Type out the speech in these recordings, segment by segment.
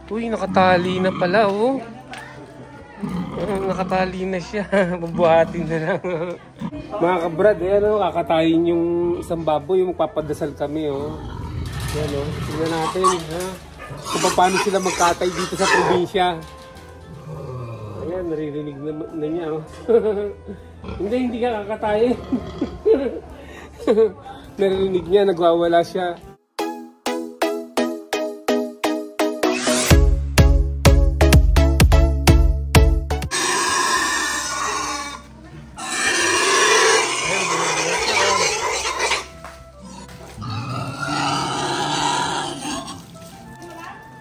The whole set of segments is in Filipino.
Uy, nakatali na pala, oh. Nakatali na siya. Bubuhatin na lang. Mga kabrad, ayan, oh, kakatayin yung isang baboy. Yung magpapadasal kami, oh. Ayan, oh. Tingnan natin, ha. Kung paano sila magkatay dito sa probinsya. Ayan, naririnig na niya, oh. Hindi ka kakatayin. Naririnig niya, nagwawala siya.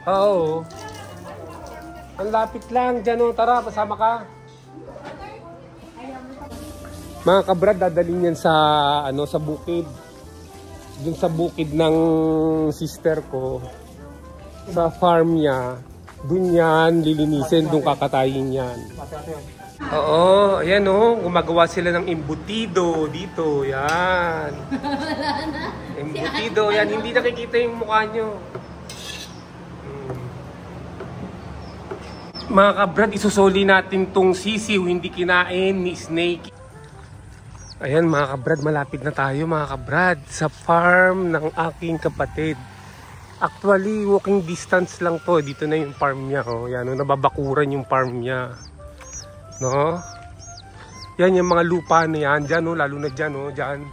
Oo. Ang lapit lang dyan, oh. Tara, pasama ka. Mga kabrad, dadalhin yan sa, sa bukid. Dun sa bukid ng sister ko. Sa farm niya. Dun yan, lilinisin, dun kakatayin yan. Oo, ayan, oh. Gumagawa sila ng embutido dito. Yan. Embutido, yan. Hindi nakikita yung mukha nyo. Mga kabrad, isusoli natin tong sisiw, hindi kinain ni Snake. Ayan mga kabrad, malapit na tayo mga kabrad sa farm ng aking kapatid. Actually, walking distance lang to. Dito na yung farm niya. Oh. Yan, oh, nababakuran yung farm niya. No? Yan yung mga lupa na yan. Diyan, oh, lalo na dyan. Oh, dyan.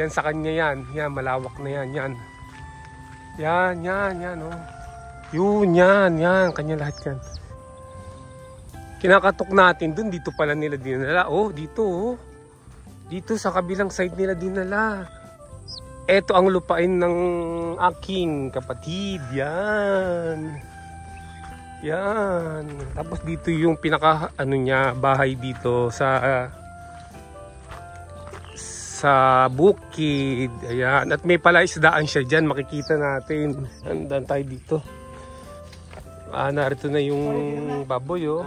Yan sa kanya yan. Yan, malawak na yan. Yan. Yan. Oh. Yun, yan. Kanya lahat yan. Kinakatok natin dun, dito pala nila dinala. Oh, dito, oh. Dito sa kabilang side nila dinala. Ito ang lupain ng aking kapatid. Yan. Tapos dito yung pinaka, niya, bahay dito sa bukid. Ayan. At may palaisdaan siya dyan. Makikita natin. Andan tayo dito. Narito na yung baboy, oh.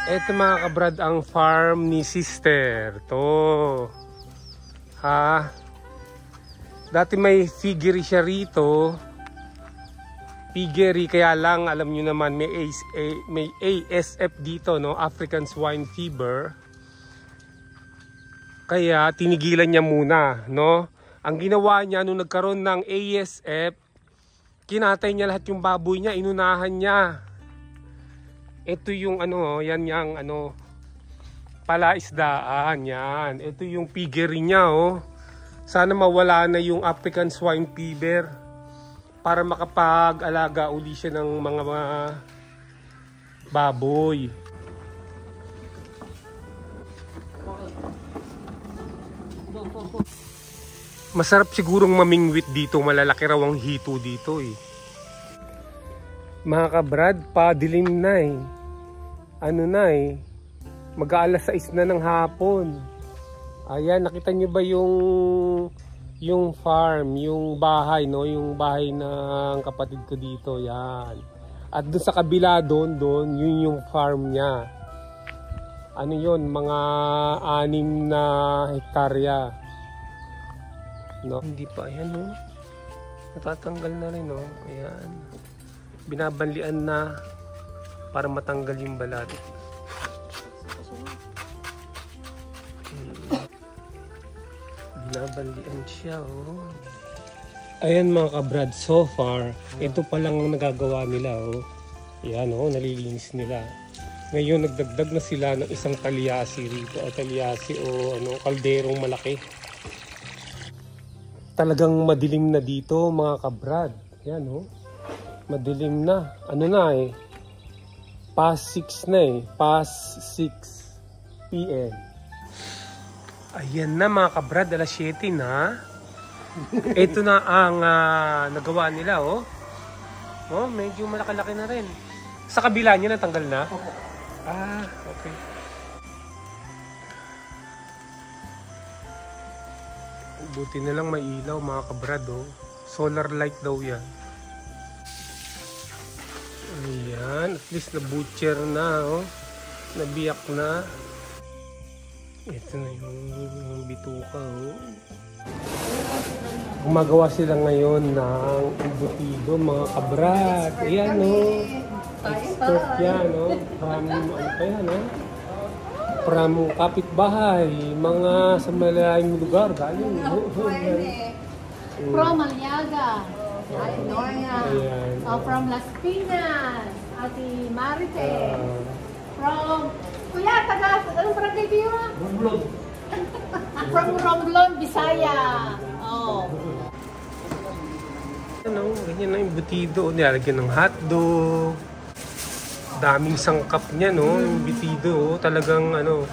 Ito mga kabrad ang farm ni sister. To. Ha? Dati may piggery siya rito. Piggery, kaya lang alam nyo naman may ASF dito, no? African Swine Fever. Kaya tinigilan niya muna, no? Ang ginawa niya nung nagkaroon ng ASF, kinatay niya lahat yung baboy niya, inunahan niya. Ito yung yan yung palaisdaan yan. Ito yung piggery niya, oh. Sana mawala na yung African Swine Fever para makapag-alaga uli siya ng mga baboy. Masarap sigurong mamingwit dito, malalaki raw ang hito dito, eh. Mga kabrad, padilim na, eh. Mag-aalas 6 na ng hapon. Ayan, nakita nyo ba yung farm, yung bahay, no? Yung bahay ng kapatid ko dito, yan. At doon sa kabila, doon, yun yung farm niya. Yun, mga 6 na hektarya. No? Hindi pa, ayan, no? Natatanggal na rin, no? Ayan. Binabanlian na para matanggal yung balat. Binabanlian siya, oh. Ayan mga kabrad, so far, ito pa lang ang nagagawa nila, oh. Ayan, oh, nalilinis nila. Ngayon, nagdagdag na sila ng isang talyasi rito. Talyasi o kalderong malaki. Talagang madilim na dito, mga kabrad. Ayan, oh. Madilim na. Past 6 na, eh. Past 6 PM. Ayan na mga kabrad, alas 7 na. Ito na ang nagawa nila, oh. Oh, medyo malaki-laki na rin. Sa kabila niya natanggal na? Okay. Buti na lang may ilaw mga kabrad, oh. Solar light daw yan. Ayan, at least na-butcher na, oh. Nabiyak na. Ito na yung bituka, oh. Gumagawa sila ngayon ng embutido, mga kabrat. Ayan, no? Expert yan, no? From, ano pa yan, no? From kapitbahay, mga sa malayong lugar. Galing, no? From Aliaga, Ate Noria. Ayan. From Las Piñas, Ate Marite. From, kuya, taga, anong barangay kayo? Romblon. From Romblon, Bisaya. Oh. Ano, ganyan na yung butido. Nilalagyan ng hotdog. Daming sangkap niya, no? Yung butido, talagang ano,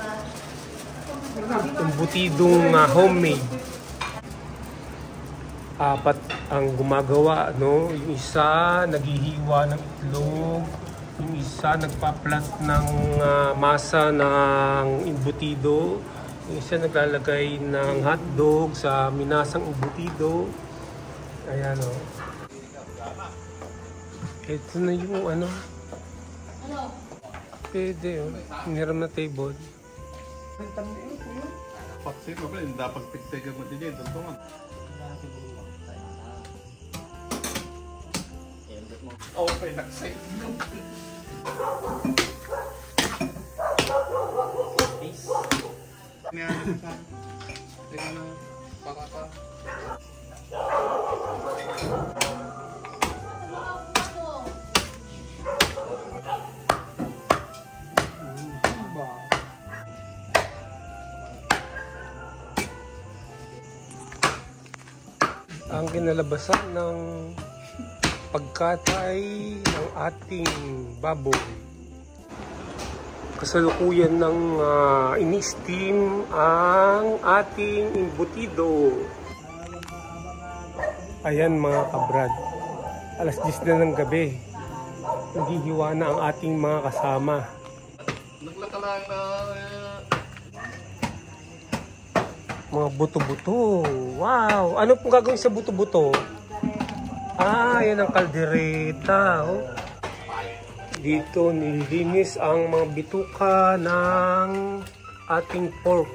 yung butidong homemade. Apat ang gumagawa, no? Yung isa naghihiwa ng itlog, yung isa nagpa-plant ng masa ng embutido, yung isa naglalagay ng hotdog sa minasang embutido. Ayan, o. Ito na yung ano. Pwede, o. Hiniram na table. Paksit mo pala, hindi dapat pagtigan mo din yan. Tuntungan. Okay, nagsay. Teka na, baka ka. Ang kinalabasan ng pagkatay ng ating baboy. Kasalukuyan ng ini-steam ang ating embutido. Ayan mga kabrad, alas 10 na ng gabi. Naghihiwa na ang ating mga kasama. Naglakalang na... Mga buto-buto. Wow! Ano pong gagawin sa buto-buto? Yan ang kaldereta. Oh. Dito nililinis ang mga bituka ng ating pork.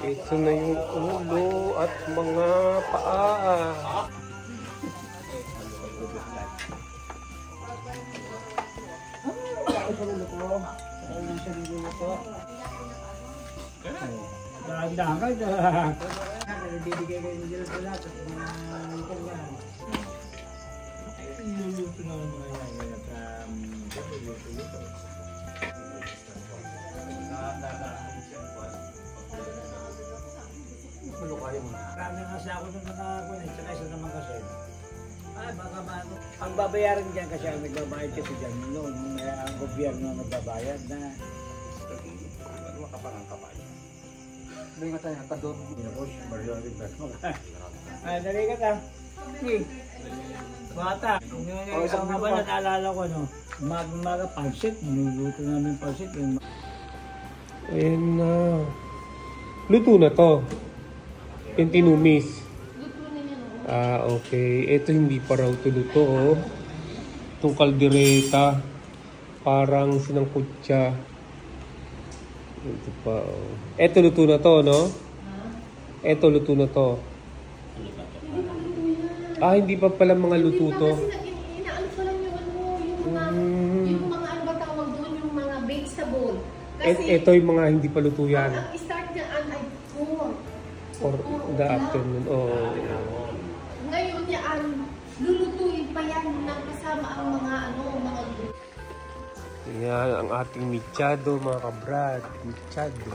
Ito na yung ulo at mga paa. Dahan-dahan ka dyan. Bibigay kayo ng dila sa lahat at mga itong yan. Iluluto na mga yan at iluluto. Marami kasi ako nung nakakunin, tsaka isa naman kasi. Baka maano. Ang babayaran dyan kasi ang nagbabayad kasi dyan noon. Ang gobyerno ang nagbabayad na. Ano makapangang kapay? Hindi ka tayo nakador. Pinapos, Mario Rivas mo. Dali ka ta. Bata. Isang nga ba naalala ko, no? Umaga pansit. Niluluto namin pansit. Ayan na. Luto na to. Yung tinumis. Okay. Ito hindi pa raw ito luto, oh. Itong kaldereta. Parang sinangkot siya. Ito pa, oh. Ito luto na to, no? Ito luto na to. Hindi pa pala mga luto to. Inaano ko lang yung mga ano ba tawag doon, yung mga vegetable. Kasi Ito yung mga hindi pa luto yan. start niya ay 4. For the afternoon. Ngayon yan, lulutuin pa yan ng kasama ang mga mga Yan ang ating mechado, mga kabrad. Mechado.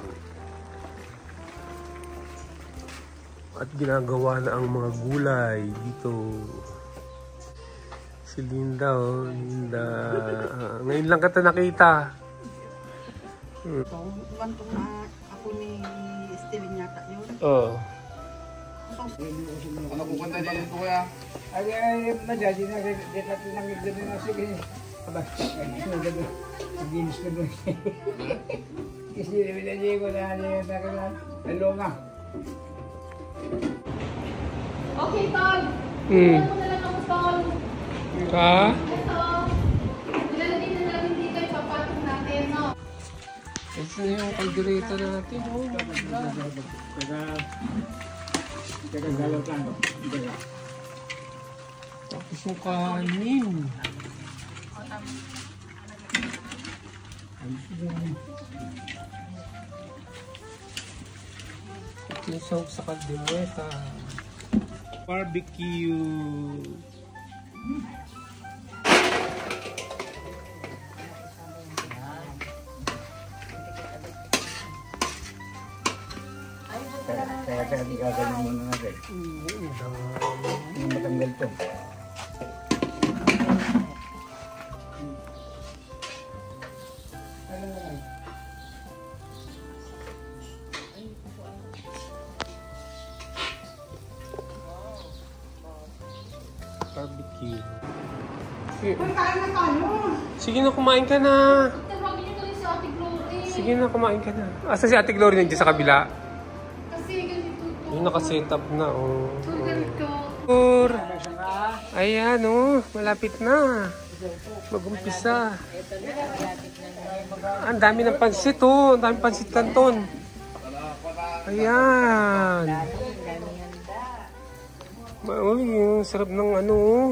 At ginagawa na ang mga gulay dito. Si Linda, oh. Linda. Ngayon lang kita nakita. Bantong na ako ni Estelin yata yun. Oh. Ano pupunta din ito kaya? Ay, madali na. Dito natin nangigdali na. Sige. Aba, naginis ko doon. Kasi nabinali ko na nalunga. Okay, Tol. Ilan mo na lang ako, Tol. Ka? Ito. Ilalagay na namin dito yung papatong natin, no? Ito na yung kaldereta natin. Oh. Gagalaw lang. Gagalaw. Tapos yung kanin. Ito yung sahog sa kaldereta. Barbecue. Kaya di gagawin muna natin. Yung matanggal to. Barbecue. Kain na tayo. Sige na, kumain ka na. Tawagin niyo tuloy si Ate Glory. Sige na, kumain ka na. Asa si Ate Glory nandiyan sa kabila? Kasi ganito to. Yung nakaset up na, oh. Ito ganito. Tour. Ayan, oh. Malapit na. Mag-umpisa. Ang dami ng pansit, oh. Ang dami pansit Canton. Ayan. Uy, yung sarap ng ano, oh.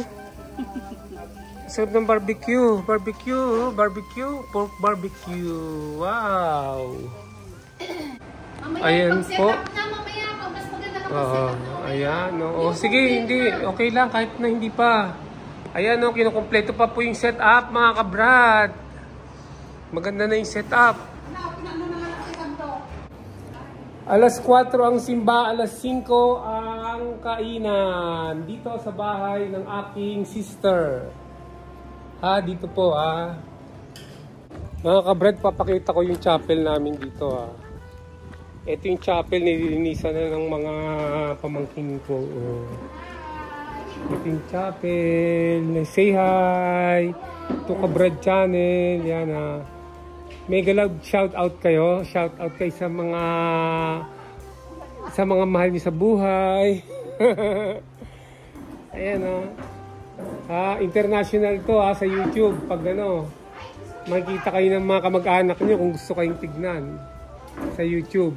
Sarap ng barbecue. Barbecue, oh. Barbecue. Pork barbecue. Wow. Mamaya, Ayan pag-set po. up na mamaya, pag mas maganda ka Oo, mag-set up. ayan. Oo, sige, hindi. Okay lang kahit na hindi pa. Ayan, oh, kinukumpleto pa po yung setup, mga kabrad. Maganda na yung setup. Alas 4 ang simba, alas 5 ang kainan. Dito sa bahay ng aking sister. Ha, dito po, ha. Mga kabrad, papakita ko yung chapel namin dito, ha. Ito yung chapel, nililinisan na ng mga pamangkin ko. Oh. Ito yung chapel. Say hi to Kabrad Channel. Yan, ha. Mega loud shout out kayo. Shout out kayo sa mga mahal niyo sa buhay. Ayan, ha. International to, ha, sa YouTube. Pag ano, makikita kayo ng mga kamag-anak niyo kung gusto kayong tignan sa YouTube.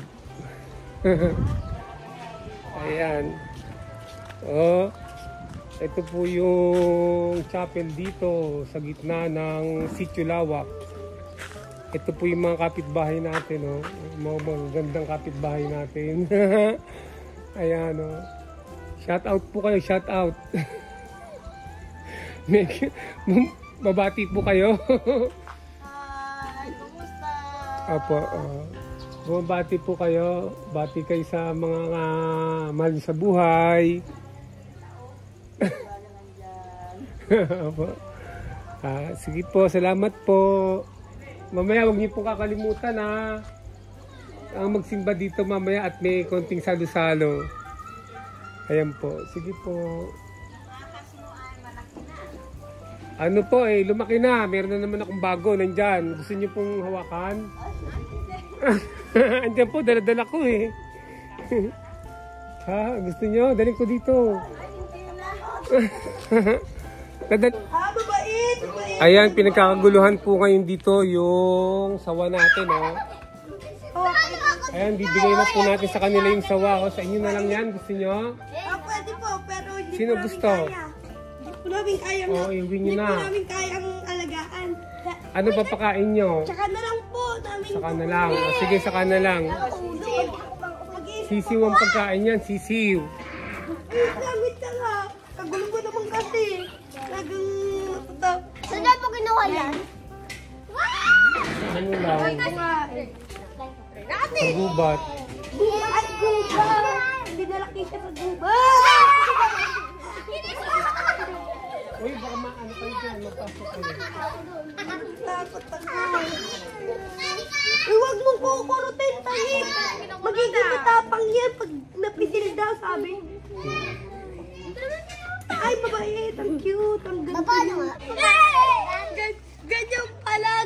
Ayan. Oh, ito po yung chapel dito sa gitna ng Sitio Lawak. Ito po yung mga kapitbahay natin, oh. Mga magandang kapitbahay natin. Ayan, oh. Shout out po kayo, shout out. Babati po kayo. Hi, kumusta? Apo, bumabati po kayo. Bati kayo sa mga mahal sa buhay. Apo. Sige po, salamat po. Mamaya huwag niyo po kakalimutan, ha. Ang magsimba dito mamaya at may konting salo-salo. Ayan po. Sige po. Ano po, lumaki na. Meron na naman akong bago. Nandyan. Gusto niyo pong hawakan? Andiyan po, dala-dala ko, eh. Ha? Gusto niyo? Daling ko dito. Mabait! Ayan, pinagkakaguluhan po ngayon dito yung sawa natin, oh. Ayan, bibigay na po natin sa kanila yung sawa, oh. Sa inyo na lang yan. Gusto niyo? Pwede po, pero hindi Sino po namin gusto? kaya. Hindi po namin kayang, Oo, iuwi nyo hindi na. po namin kayang alagaan. Ano ba pakain nyo? Tsaka na lang po namin. Saka na lang. O, sige, saka na lang. Sisiw ang pagkain yan, sisiw. Gamit ka nga. Kagulo mo naman kasi. Talagang natutap. Saan na po ginawa yan? Ano lang? Pagubat. At gubat! Hindi nalaki siya sa gubat! Uy, baka maano kayo dyan. Magpasok kayo. Takot ako. Huwag mong kukurutin, tahik. Magiging matapang yan pag napisil daw, sabi. Ay, babae, ang cute, ang ganda.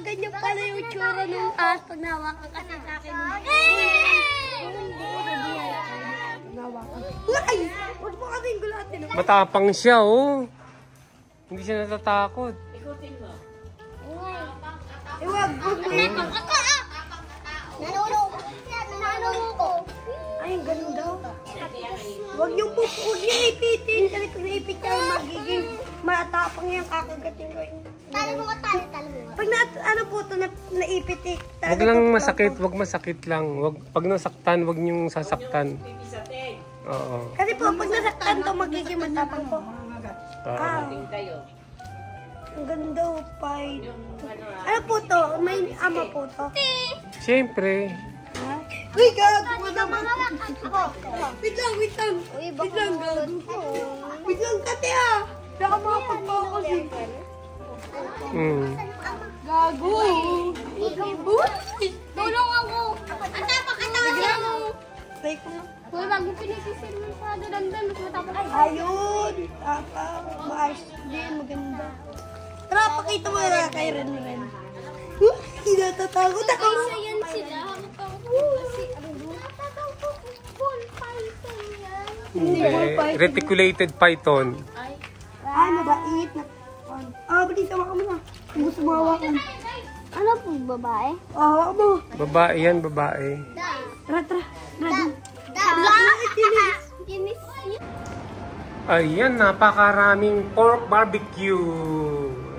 Ganyan pala yung tsura ng as pag nawakan kasi sa akin. Ay! Huwag mo kasing gulatin. Matapang siya, oh. Hindi siya natatakot. Huwag mo. Nanulong ko. Ay, ganun daw. Huwag yung ipitin. Kasi kung naipit ka, magiging matapang yung kakagatin ko. Tali mo. Pag ano po ito, naipit eh. Wag lang masakit, wag masakit lang. Wag, pag nasaktan, wag niyong sasaktan. Oo. Kasi po, pag nasaktan to, magiging matapang po. Ang ganda pa ito. Ano po to? May ama po to? Siyempre. Uy, gago naman. Wait lang. Wait lang, gago. Wait lang, kate ah. Baka makapagpakas eh. Gago. Tulong ako. Ang napakatawa siya. Try ko na. Uy, wag yung pinisisin mo sa dandan. Mas matapos. Ayun. Maayos din, maganda. Tara, pakita mo na kay Ren. Kinatatakot ako. Yan sila. Kasi full python yan. Hindi. Reticulated python. Mabait na. Balita mo ka muna. Kung gusto mo hawakan. Ano po, babae? Hawak mo. Babae yan, babae. Tara. Ginis. Ayan, napakaraming pork barbecue.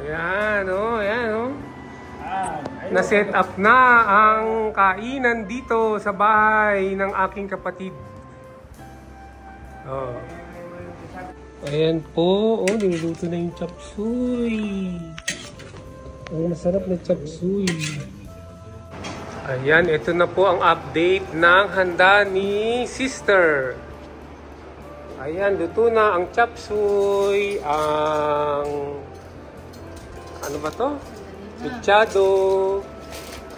Ayan, oh. Na-set up na ang kainan dito sa bahay ng aking kapatid. Oh. Ayan po, niluluto na yung chop suey. Ang masarap na chop suey. Ayan, ito na po ang update ng handa ni Sister. Ayan, luto na ang chop suey, ang ano ba to? Mechado,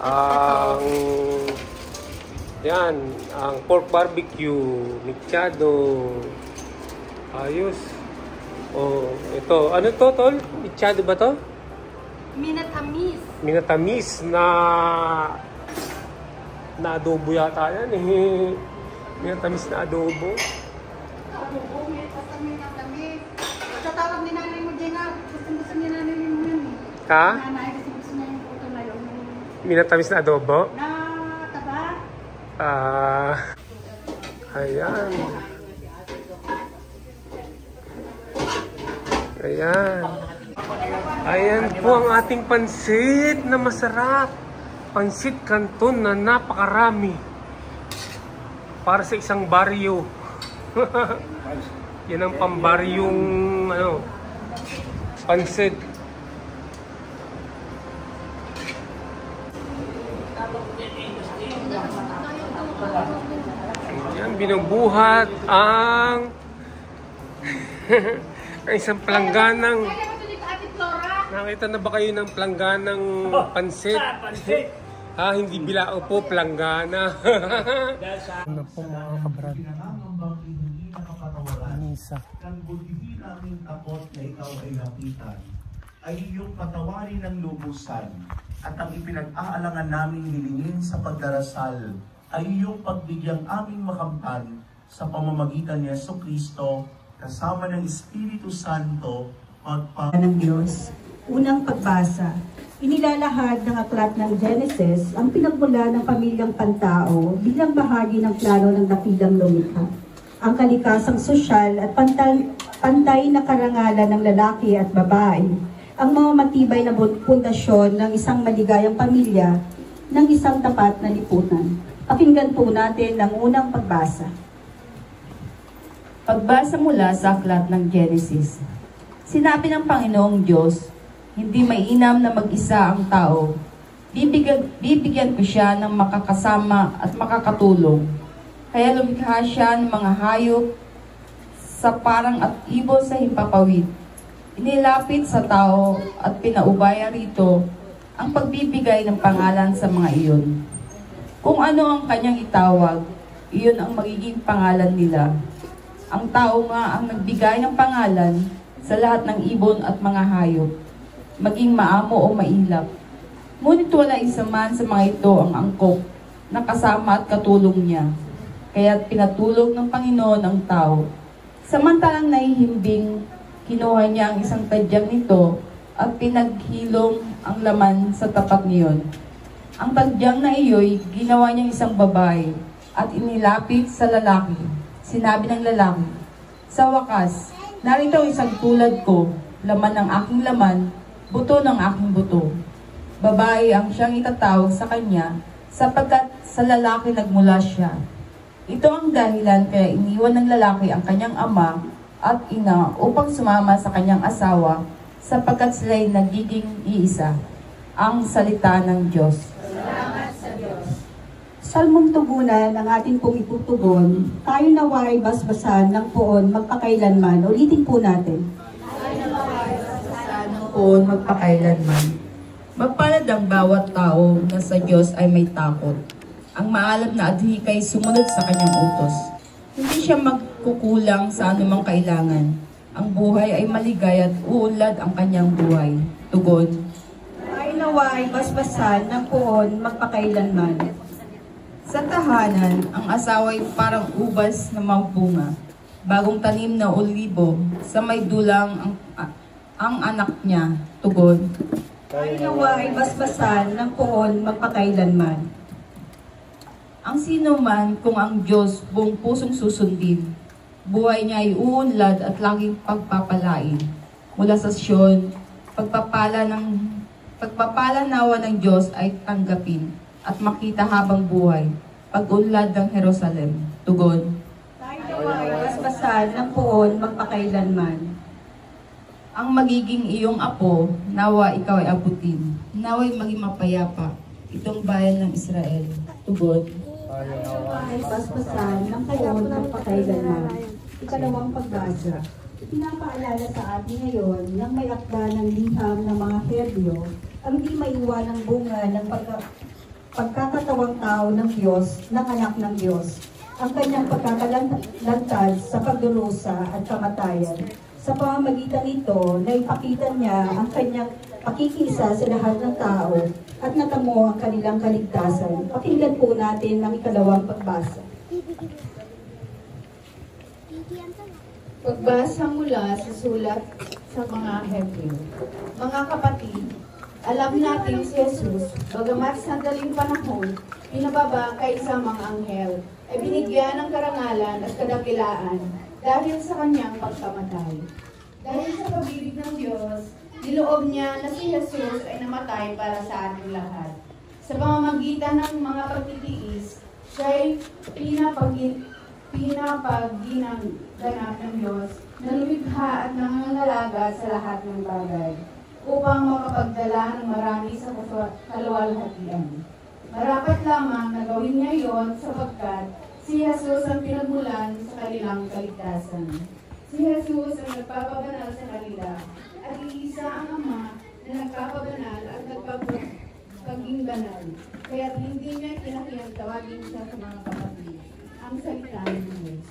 ang pork barbecue, mechado. Ayos. Oh, ito. Ano to, tol? Mechado ba to? Minatamis na adobo yata yan eh. Minatamis na adobo. Tatawag ni nanay mo dyan na. Gusto ni nanay mo yun eh. Ha? Nanay, gusto niya yung puto na yun. Minatamis na adobo? Na taba? Ayan. Ayan po ang ating pansit na masarap. Pansit Canton na napakarami. Para sa isang baryo. Yan ang pambaryong pansit. Yan, binubuhat ang ang isang plangganang. Nakita na ba kayo ng plangganang pansit? Ha, hindi bilao po, planggana. Ano po mga kabrad? Misa. Ang buti naming takot na ikaw ay lapitan ay iyong patawarin ng lubusan at ang ipinag-aalangan naming hilingin sa pagdarasal ay iyong pagbigyang aming makamtan sa pamamagitan ni Jesucristo kasama ng Espiritu Santo ng Diyos. Unang pagbasa. Inilalahad ng aklat ng Genesis ang pinagmula ng pamilyang pantao bilang bahagi ng plano ng dakilang lumikha. Ang kalikasang sosyal at pantay na karangalan ng lalaki at babae, ang mga matibay na pundasyon ng isang maligayang pamilya ng isang tapat na lipunan. Pakinggan po natin ang unang pagbasa. Pagbasa mula sa aklat ng Genesis. Sinabi ng Panginoong Diyos, hindi mainam na mag-isa ang tao. Bibigyan ko siya ng makakasama at makakatulong. Kaya lumikha siya ng mga hayop sa parang at ibon sa himpapawid. Inilapit sa tao at pinaubaya rito ang pagbibigay ng pangalan sa mga iyon. Kung ano ang kanyang itawag, iyon ang magiging pangalan nila. Ang tao nga ang nagbigay ng pangalan sa lahat ng ibon at mga hayop, maging maamo o mailap. Ngunit wala isa man sa mga ito ang angkop na kasama at katulong niya. Kaya't pinatulog ng Panginoon ang tao. Samantalang nahihimbing, kinuha niya ang isang tadyang nito at pinaghilom ang laman sa tapat niyon. Ang tadyang na iyo'y ginawa niyang isang babae at inilapit sa lalaki. Sinabi ng lalaki, "Sa wakas, narito ang isang tulad ko, laman ng aking laman, buto ng aking buto." Babae ang siyang itatawag sa kanya, sapagkat sa lalaki nagmula siya. Ito ang dahilan kaya iniwan ng lalaki ang kanyang ama at ina upang sumama sa kanyang asawa, sapagkat sila'y nagiging iisa. Ang salita ng Diyos. Salmong tugunan ang ating pong itutugon, tayo naway basbasan ng poon magpakailanman. Ulitin po natin. Noon magpakailanman. Mapalad ang bawat tao na sa Diyos ay may takot. Ang maalam na adhikay sumunod sa kanyang utos. Hindi siya magkukulang sa anumang kailangan. Ang buhay ay maligay at uunlad ang kanyang buhay. Tugon. Tayo naway basbasan ng poon magpakailanman. Sa tahanan, ang asawa ay parang ubas na magbunga. Bagong tanim na olibo, sa may dulang ang anak niya. Tugon. Tayo naway basbasan ng poon magpakailanman. Ang sino man kung ang Diyos buong pusong susundin, buhay niya ay uunlad at laging pagpapalain. Mula sa Sion, pagpapala nawa ng Diyos ay tanggapin at makita habang buhay, pag-unlad ng Jerusalem. Tugon. Tayo naway basbasan ng poon magpakailanman. Ang magiging iyong apo, nawa ikaw ay abutin. Nawa'y maging mapayapa, itong bayan ng Israel. Tugon. Ay basbasan ng poon magpakailanman. Ikalawang pagbasa. Pinapaalala sa atin ngayon ng may akda ng liham ng mga Hebreo ang di maiwanang bunga ng pagkakatawang tao ng Diyos, ng anak ng Diyos, ang kanyang pagkakalantad sa pagdurusa at kamatayan. Sa pamamagitan nito, naipakita niya ang kanyang pakikisa sa lahat ng tao at natamo ang kanilang kaligtasan. Pakinggan po natin ang ikalawang pagbasa. Pagbasa mula sa sulat sa mga Hebreo. Mga kapatid, alam natin si Jesus, bagamat sandaling panahon, pinababa kay isang mga anghel, ay binigyan ng karangalan at kadakilaan dahil sa kanyang pagkamatay. Dahil sa pag-ibig ng Diyos, niloob niya na si Jesus ay namatay para sa ating lahat. Sa pamamagitan ng mga pagtitiis, siya ay pinapagginanap ng Diyos na lumikha at nangangalaga sa lahat ng bagay upang makapagdala ng marami sa kaluwalhatian. Marapat lamang na gawin niya iyon sapagkat si Jesus ang pinagmulan sa kanilang kaligtasan. Si Jesus ang nagpapabanal sa kanila at iisa ang Ama na nagpapabanal at nagpapaging banal. Kaya't hindi niya kinakiyang tawagin siya sa mga kapatid. Ang salita ng Diyos.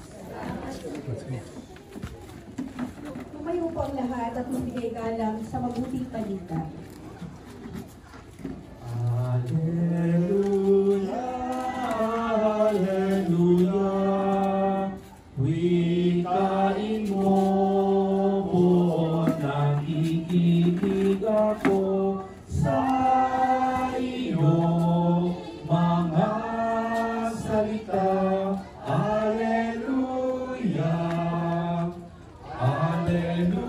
Tumayo po ang lahat at magbigay galang sa mabuting balita. Hallelujah, Hallelujah. Wikain mo buo ng ikikinig ako sa iyo mga salita. Hallelujah, Hallelujah.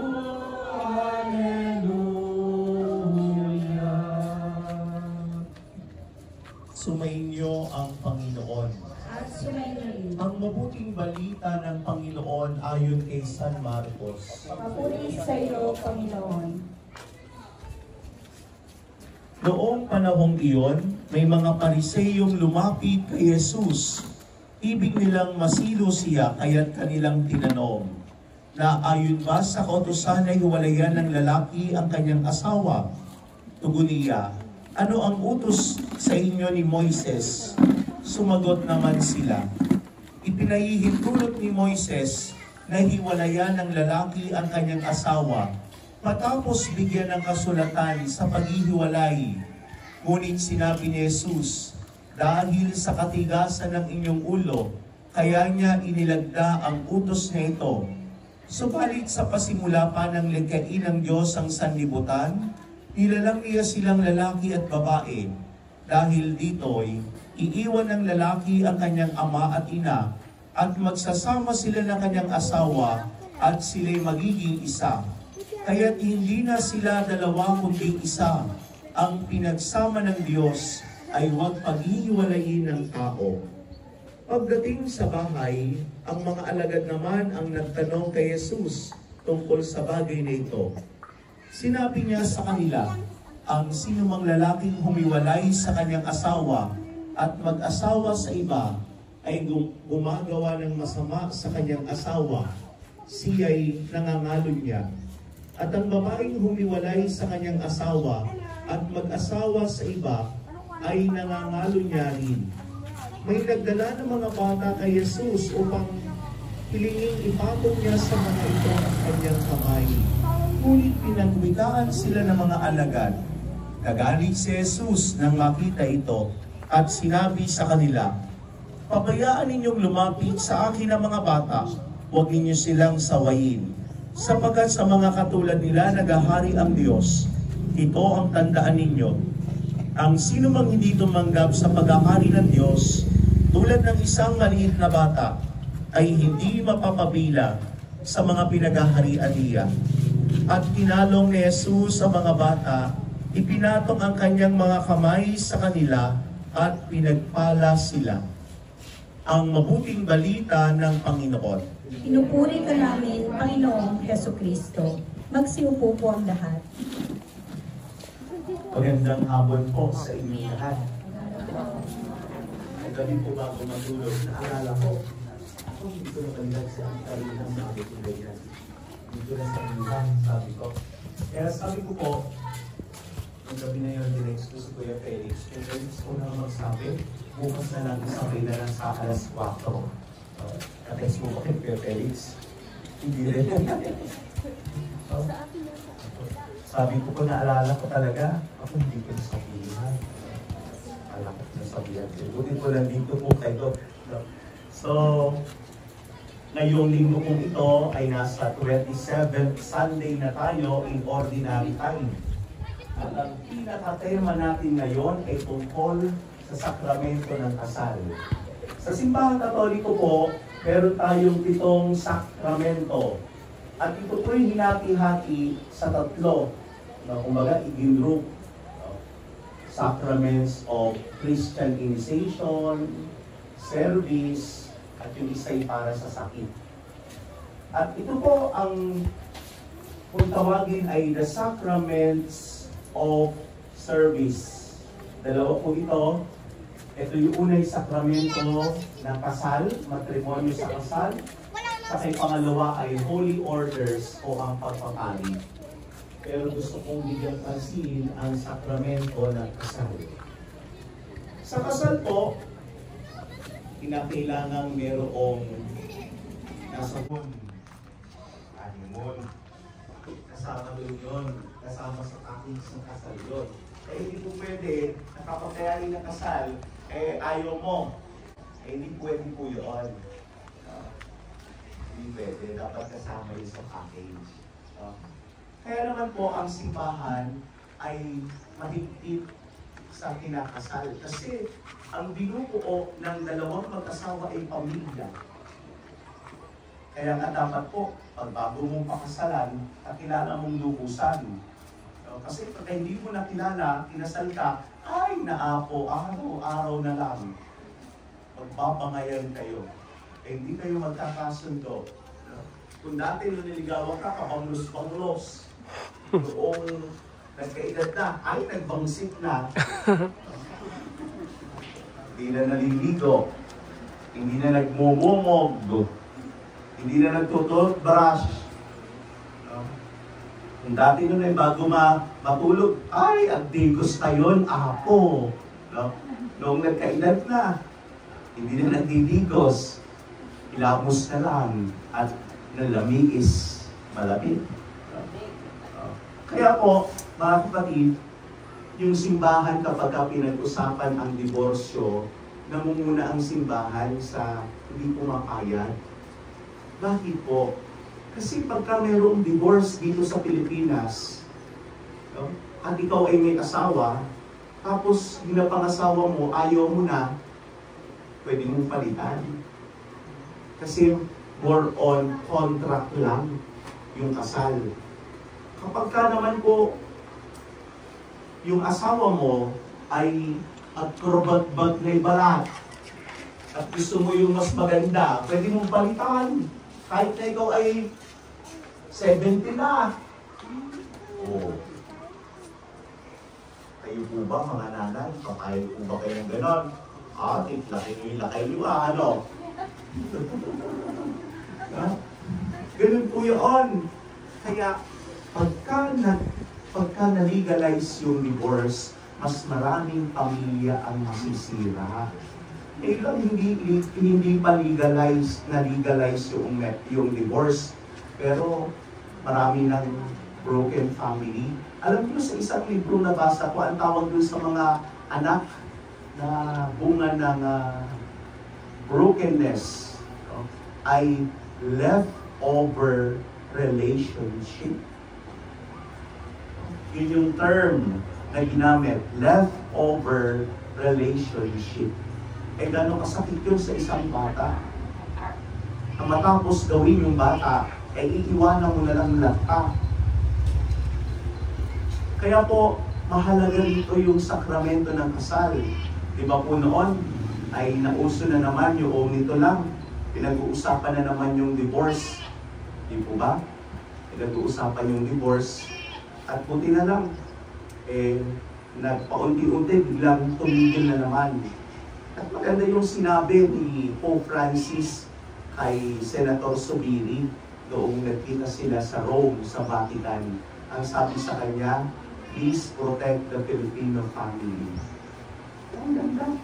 Sumainyo ang Panginoon. At sumayin. Ang mabuting balita ng Panginoon ayon kay San Marcos. Papuri sa iyo, Panginoon. Noong panahong iyon, may mga Pariseyong lumapit kay Jesus. Ibig nilang masilo siya, kaya't kanilang tinanong, na ayon ba sa kautusan ay hiwalayan ng lalaki ang kanyang asawa? Tugon niya, ano ang utos sa inyo ni Moises? Sumagot naman sila, ipinahihintulot ni Moises na hiwalayan ng lalaki ang kanyang asawa, matapos bigyan ng kasulatan sa paghihiwalay. Ngunit sinabi ni Jesus, dahil sa katigasan ng inyong ulo, kaya niya inilagda ang utos na ito. Subalit sa pasimula pa ng likhain ng Diyos ang sanlibutan, nilalang niya silang lalaki at babae. Dahil dito'y iiwan ng lalaki ang kanyang ama at ina at magsasama sila ng kanyang asawa at sila'y magiging isa. Kaya't hindi na sila dalawa kundi isa. Ang pinagsama ng Diyos ay huwag paghihiwalayin ng tao. Pagdating sa bahay, ang mga alagad naman ang nagtanong kay Jesus tungkol sa bagay na ito. Sinabi niya sa kanila, ang sinumang lalaking humiwalay sa kanyang asawa at mag-asawa sa iba ay gumagawa ng masama sa kanyang asawa, siya'y nangangalo niya. At ang babaeng humiwalay sa kanyang asawa at mag-asawa sa iba ay nangangalo niya rin. May nagdala ng mga bata kay Jesus upang hilingin ipatong niya sa mga ito ang kanyang kamay. Ngunit pinagwikaan sila ng mga alagad. Nagalit si Jesus nang makita ito at sinabi sa kanila, pabayaan ninyong lumapit sa akin ang mga bata, huwag ninyo silang sawayin, sapagkat sa mga katulad nila nagahari ang Diyos. Ito ang tandaan ninyo, ang sino mang hindi tumanggap sa paghahari ng Diyos, tulad ng isang maliit na bata, ay hindi mapapabila sa mga pinaghaharian niya. At tinalong ni Jesus sa mga bata, ipinatong ang kanyang mga kamay sa kanila at pinagpala sila. Ang mabuting balita ng Panginoon. Pinupuri ka namin, Panginoong Jesucristo. Magsiupo po ang lahat. Magandang hapon po sa inyong lahat. Ang gabi po bago matulog, naalala ko, ako hindi ko nabandag sa ang karin ng mga ganyan. Dito na sa inyong sabi ko. Kaya sabi ko po, ang gabi na yun, dinext ko si Kuya Felix. Kaya Felix ko na magsabi, bukas na lang isabay na lang sa alas 4. Natext mo ko kay Kuya Felix. Hindi rin. Sabi ko naalala ko talaga, ako hindi ko nasabihan. Alala ko nasabihan. Buti ko lang dito po kayo. So, ngayong linggo po ito ay nasa 27th Sunday na tayo in ordinary time. At ang pinaka-tema natin ngayon ay tungkol sa sakramento ng kasal. Sa Simbahang Katoliko po, meron tayong 7 sakramento. At ito po'y hinati-hati sa 3. Kumbaga, i-group. Sacraments of Christian initiation, service, at yung isa'y para sa sakit. At ito po ang kung tawagin ay the sacraments of service. Dalawa po ito. Ito yung unay sakramento ng kasal, matrimonyo sa kasal. Sa kay pangalawa ay holy orders o ang pagpapari. Pero gusto kong bigyan pansin ang sakramento ng kasal. Sa kasal po, kinakailangan merong nasa honeymoon. Kasama doon yun. Kasama sa package ng kasal yun. Eh hindi po pwede, nakapagkayari ng kasal, eh ayaw mo. Eh hindi pwede po yun. Hindi pwede, dapat kasama yun sa package. Kaya naman po ang simbahan ay mahigpit sa kinakasal. Kasi ang binubuo ng dalawang mag-asawa ay pamilya. Kaya nga dapat po, pag bago mong pakasalan, kakilala mong lubusan. Kasi pag hindi mo nakilala, kinasal ka, ay naapo, araw-araw na lang. Magpapangayan kayo. Eh hindi kayo magkakasundo. Kung dati nung niligawan ka, kabanglos-banglos. Noong nagkaedad na, ay nagbangsik na. Hindi na naliligo. Hindi na nagmumumog. Hindi na nagtututbrush. Kung dati nun ay bago matulog, ay agdigos tayon, apo. Noong nagkaedad na, hindi na nagdidigos. Ilamos na lang at nalamigis malapit. Kaya po, mga kapatid, yung simbahan kapag pinag-usapan ang diborsyo, namumuna ang simbahan sa hindi pumapayag. Bakit po? Kasi pagka mayroong divorce dito sa Pilipinas, at ikaw ay may asawa, tapos ginapangasawa mo, ayaw mo na, pwede mong palitan. Kasi more on contract lang yung kasal. Kapag ka naman po, yung asawa mo ay agkrobat-bat na balat at gusto mo yung mas maganda, pwede mong palitan. Kahit na ikaw ay 70 na. Oh. Kayo po ba, mga nanay? Kakayo po ba kayo ng ganon? Laki nyo ano? Ganun po yun. Kaya, pagka na-legalize yung divorce, mas maraming pamilya ang masisira. Eh lang hindi pa na-legalize yung divorce. Pero marami ng broken family. Alam niyo sa isang libro na basa ko, ang tawag dun sa mga anak na bunga ng brokenness ay leftover relationship. Yun yung term na ginamit, leftover relationship. Eh gano'ng kasakit yun sa isang bata? Ang matapos gawin yung bata, eh iiwanan mo na lang lata. Kaya po, mahalaga dito yung sakramento ng kasal. Diba po noon, ay nauso na naman yung nito lang, pinag-uusapan na naman yung divorce. Di po ba? Pinag-uusapan yung divorce. At buti na lang, nagpaunti-unti, biglang tumigil na naman. At maganda yung sinabi ni Pope Francis kay Senator Subiri noong nagkita sila sa Rome, sa Vatican. Ang sabi sa kanya, please protect the Filipino family. Ang ganda.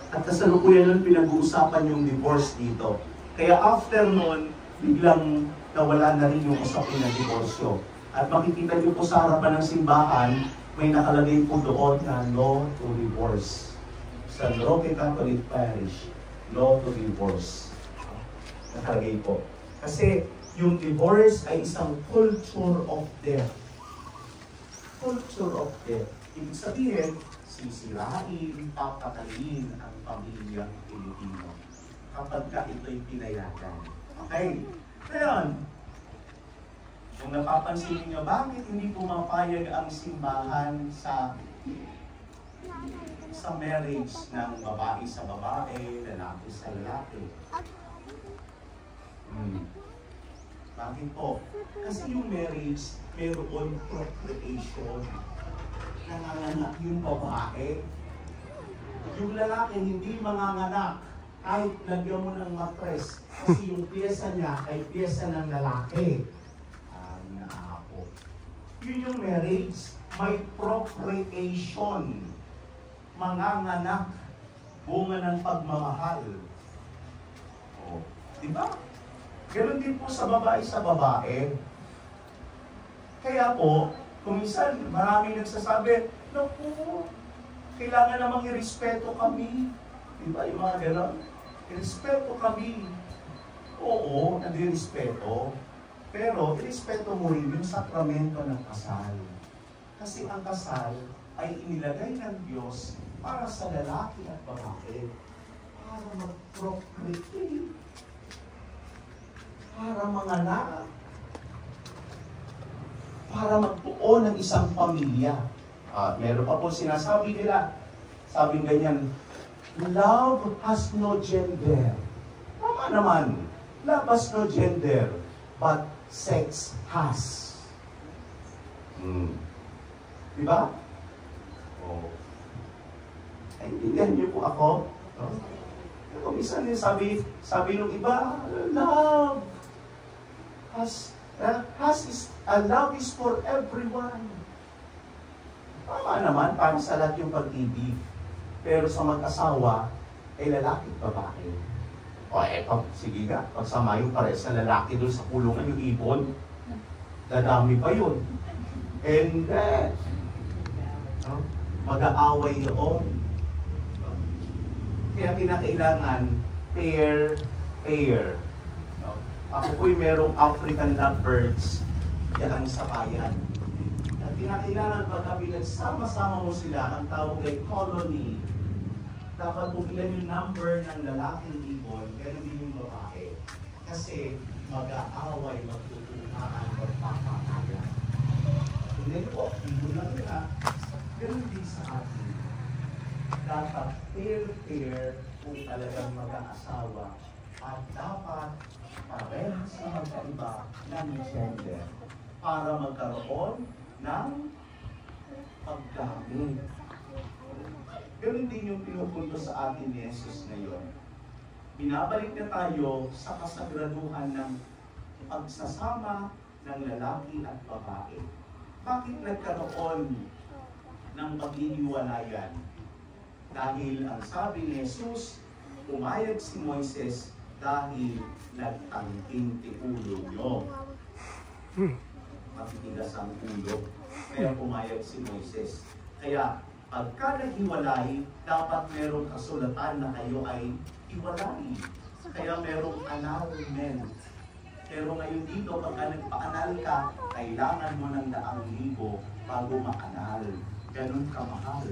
At kasalukuyan nun pinag-uusapan yung divorce dito. Kaya after nun, biglang nawala na rin yung usapin ng divorsyo. At makikita niyo po sa harapan ng simbahan, may nakalagay po doon na no to divorce. Sa Roque Catholic Parish, no to divorce. Nakalagay po. Kasi yung divorce ay isang culture of death. Culture of death. Ibig sabihin, sisirain, papatayin ang pamilyang Pilipino kapag ka ito'y pinayagan. Okay? Ngayon, kung napapansin niyo, bakit hindi pumapayag ang simbahan sa marriage ng babae sa babae, lalaki sa lalaki? Bakit po? Kasi yung marriage, mayroon procreation. Nanganganak yung babae. Yung lalaki hindi manganganak kahit lagyan mo ng matres. Kasi yung piyesa niya ay piyesa ng lalaki. Naapo. Yun yung marriage. May procreation. Manganganak. Bunga ng pagmamahal. O, diba? Ganon din po sa babae. Kaya po, kung minsan maraming nagsasabi, naku, kailangan namang irespeto kami. Diba yung mga ganon? Irespeto kami. Oo, nag-irespeto. Pero irespeto mo rin yung sakramento ng kasal. Kasi ang kasal ay inilagay ng Diyos para sa lalaki at babae. Para mag-procreate. Para manganak. Para magbuo ng isang pamilya. Meron pa po sinasabi nila, sabing ganyan, love has no gender. Tama naman, love has no gender, but sex has. Diba? Oh. Naintindihan niyo po ako? Kung minsan sabi nung iba, love love is for everyone. Tama naman, para sa lahat yung pag-ibig. Pero sa mag-asawa, ay lalaki at babae. Sige nga, pagsama yung pares na lalaki doon sa kulungan yung ibon, dadami pa yun. And then, mag-aaway noon. Kaya kinakailangan pair. Ako po'y merong African lovebirds, yan ang sakayan. At kinakailangan pagka pinagsama-sama mo sila, ang tawag ay colony. dapat kung ilan yung number ng lalaking ibon, gano'n din yung babae. Kasi mag-aaway, magtutunahan, magpapakala. Hindi po, ibon lang nila. Gano'n din sa atin. Dapat pair-pair kung talagang mag-aasawa at dapat parehas na magkaiba ng gender para magkaroon ng paggamit. Ganun din yung pinupunto sa atin ni Jesus ngayon. Binabalik na tayo sa kasagraduhan ng pagsasama ng lalaki at babae. Bakit nagkaroon ng paghihiwalayan? Dahil ang sabi ni Jesus, pumayag si Moises dahil nagtangking ulo nyo. Matitigas ang ulo, kaya pumayag si Moises. Kaya pagka naghiwalay, dapat merong kasulatan na kayo ay hiwalay. Kaya merong annulment. Pero ngayon dito, pagka nagpa-anal ka, kailangan mo ng 100,000 bago ma-anal. Ganun kamahal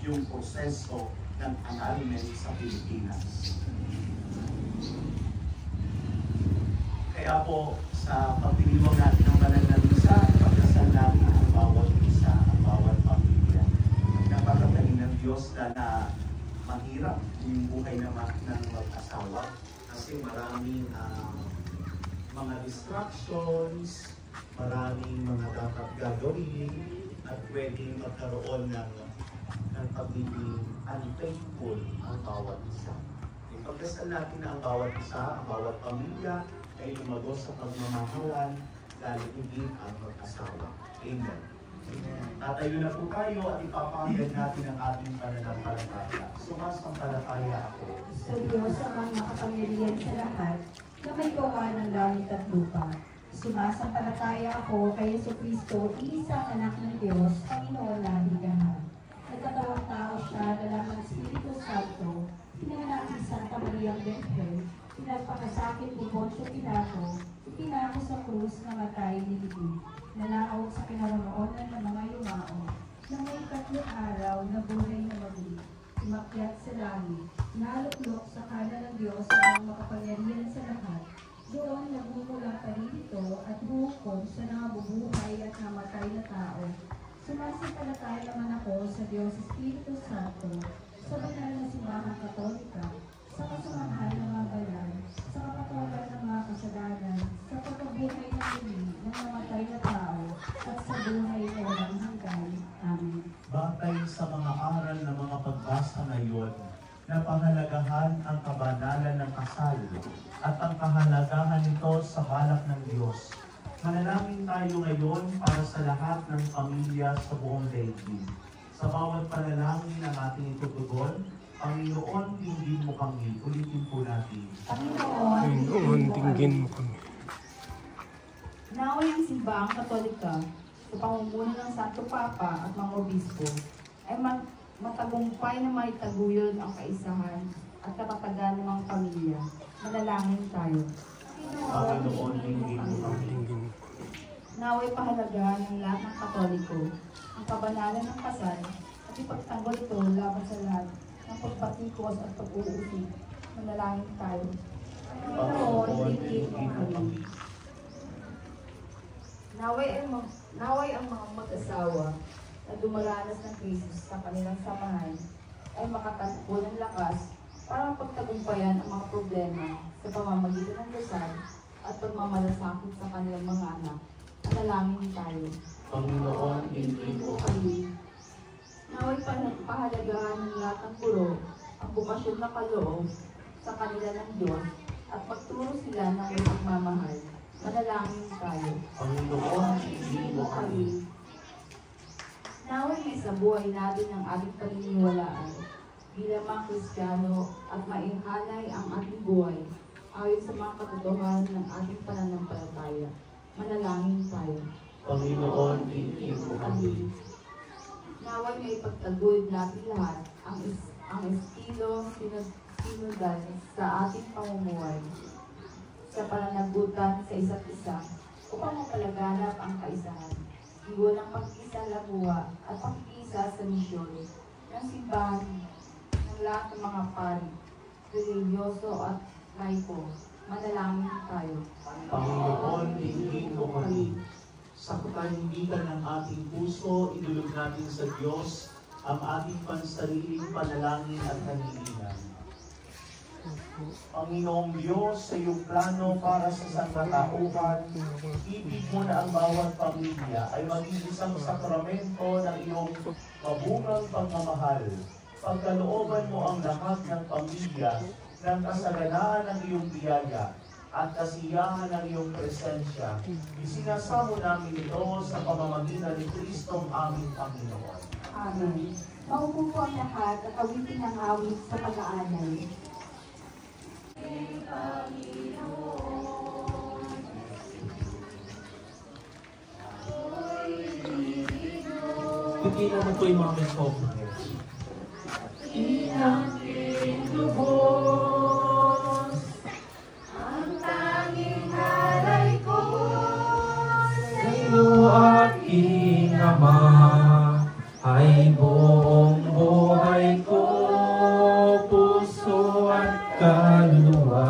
yung proseso ng annulment sa Pilipinas. Kaya po, sa pagdiriwang natin ng banal na misa, pagdasal natin ang bawat isa, ang bawat pamilya. Napakatahin ng Diyos na mahirap yung buhay ng mag-asawa kasi maraming mga distractions, maraming mga dapat gagawin at pwedeng magkaroon ng pagiging unfaithful ang bawat isa. Ipagdasal natin na ang bawat isa, ang bawat pamilya ay lumagos sa pagmamahalan, lalo higit ang mag-asawa. Amen. Tatayo na po tayo at ipapahayag natin ang ating pananampalataya. Sumasampalataya ako Sa Diyos ang makapangyarihan sa lahat, na may gawa ng langit at lupa. Sumasampalataya ako kay Jesucristo, iisang anak ng Diyos, Panginoon natin lahat. Nagkatawang tao siya na lamang Espiritu Santo, pinanganak ni Santa Maria Virgen, pinagpakasakit ni Poncio Pilato, pinako sa krus na matay ni Libid, nanaog sa kinaroroonan ng mga yumao, na may 3 araw na buhay na muli, umakyat sa langit, naluklok sa kanan ng Diyos ang makapangyarihan sa lahat. Doon nagmumulang paririto at hukom sa nabubuhay at namatay na tao. Sumasampalataya naman ako sa Diyos Espiritu Santo, sa banal na simbahang Katolika, sa kasamahan ng mga banal, sa kapatawaran ng mga kasalanan, sa pagkabuhay ng muli ng namatay na tao, at sa buhay na walang hanggan. Amen. batay sa mga aral ng mga pagbasa ngayon na pahalagahan ang kabanalan ng kasal at ang kahalagahan nito sa balak ng Diyos. Manalangin tayo ngayon para sa lahat ng pamilya sa buong daigdig. Sa bawat panalangin na ating itutugon, Panginoon, tingin mo kami. Ulitin po natin. Panginoon, tingin mo kami. Naway ang simbahang Katolika sa pamumuno ng Santo Papa at mga obispo ay matagumpay na maitaguyod ang kaisahan at katatagan ng mga pamilya. Manalangin tayo. Panginoon, tingin mo kami. Naway pahalagahan ng lahat ng Katoliko ang kabanalan ng kasal at ipagtanggol ito laban sa lahat ng pagpatikos at pag-uusig. Manalangin tayo. Panginoon, tingin mo kami. Naway ang mga mag-asawa na dumaranas ng krisis sa kanilang samahan ay makatagpo ng lakas para mapagtagumpayan ang mga problema sa pamamagitan ng dasal at pagmamalasakit sa kanilang mga anak. Manalangin tayo. Panginoon, tingin mo kami. Naway pahalagahan ng lahat ng puro ang bukasyon na kaloob sa kanila ng Diyos at pagturo sila ng may pagmamahal. Manalangin tayo. Panginoon, tingin mo kami. Naway may sa buhay natin ang ating paniniwalaan bilang mga Kristiyano at mainghanay ang ating buhay ayon sa mga katotohanan ng ating pananampalataya. Manalangin tayo. Panginoon, tingin mo kami. Naway may pagtaguyod natin lahat ang estilo sinundan sa ating pamumuhay sa pananagutan sa isa't isa upang mapalaganap ang kaisahan, iwan ang pag-isa labuha at pag-isa sa misyon ng simbahan ng aklat ng mga pari, religyoso at laiko. Manalangin tayo. Panginoon, iingin mo kami. Sa katahimikan ng ating puso, idulog natin sa Diyos ang ating pansariling panalangin at kahilingan. Panginoong Diyos, sa iyong plano para sa sangkatauhan, ibig mo na ang bawat pamilya ay maging isang sakramento ng iyong mabungang pagmamahal. Pagkalooban mo ang lahat ng pamilya ng kasaganaan ng iyong biyaya at kasiyahan ng iyong presensya. Isinasamo namin ito sa pamamagitan ni Kristong aming Panginoon. Amen. Maupo po ang lahat at awitin ang awit sa pag-aalay. Bigyan naman po yung mga microphone. Aking Ama, ay buong buhay ko, puso at kaluluwa,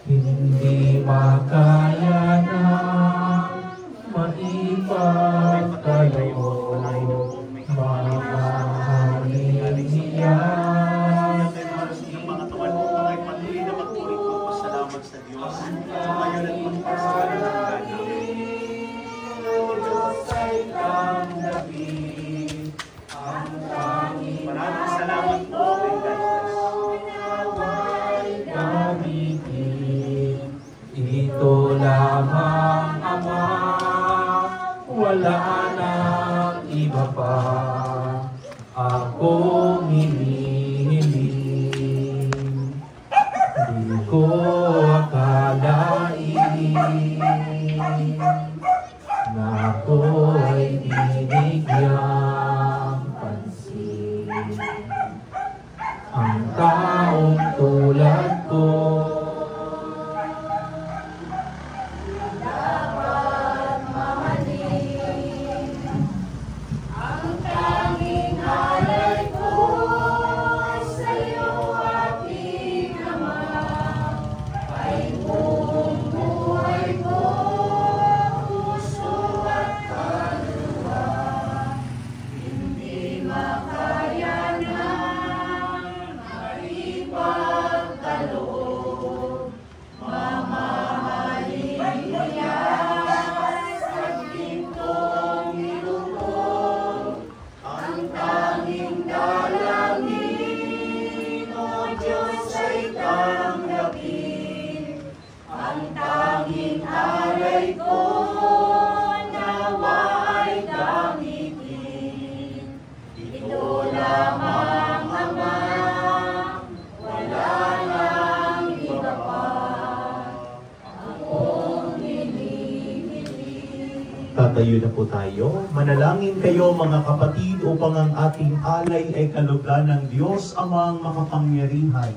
hindi makaya na maipagkaloob, mamahalin niya. Mga tuwan mo, mga patuloy na magtuloy po pasalamat sa Diyos. Ngayon at magpasalamat ng gano'n. Maraming salamat po kay God. Ito lamang Ama, wala nang iba pa akong hinihiling. Di ko akalain na ako ay binigyang pansin. Ang taong tulad ko Tatayo na po tayo. Manalangin kayo mga kapatid upang ang ating alay ay kalugdan ng Diyos amang makapangyarihan.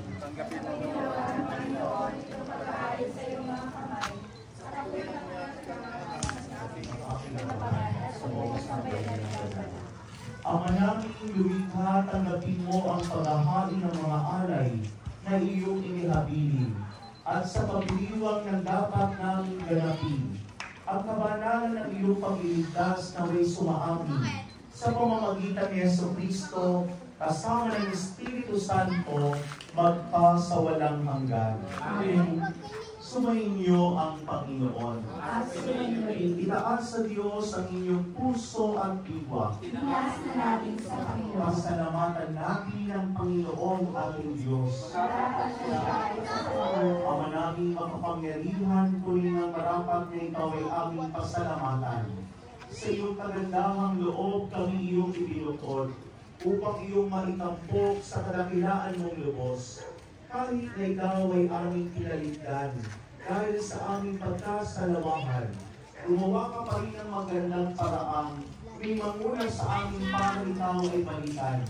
Ama naming lumikha, tanggapin mo ang paghahain ng mga alay na iyong inihabilin at sa pagdiriwang ng dapat naming ganapin. Ang kabanalan ng iyong pagliligtas na may sumaamin sa pamamagitan ni Jesucristo kasama ng Espiritu Santo magpasawalang hanggan. Amen. Sumayin niyo ang Panginoon. Itaas sa Diyos ang inyong puso at diwa. Itaas na natin sa Panginoon. Pasalamatan natin ang Panginoon ating Diyos. Ama naming makapangyarihan, tuloy ng marapat na ikaw ay aming pasalamatan. Sa iyong kagandahang loob kami iyong ibinukod upang iyong maitampok sa kadakilaan mong lubos. Kahit na ikaw ay aming kinaligdan, dahil sa aming pagkasalawahan, gumawa ka pa rin ng magandang paraang may manguna sa amin para ikaw ay balikan.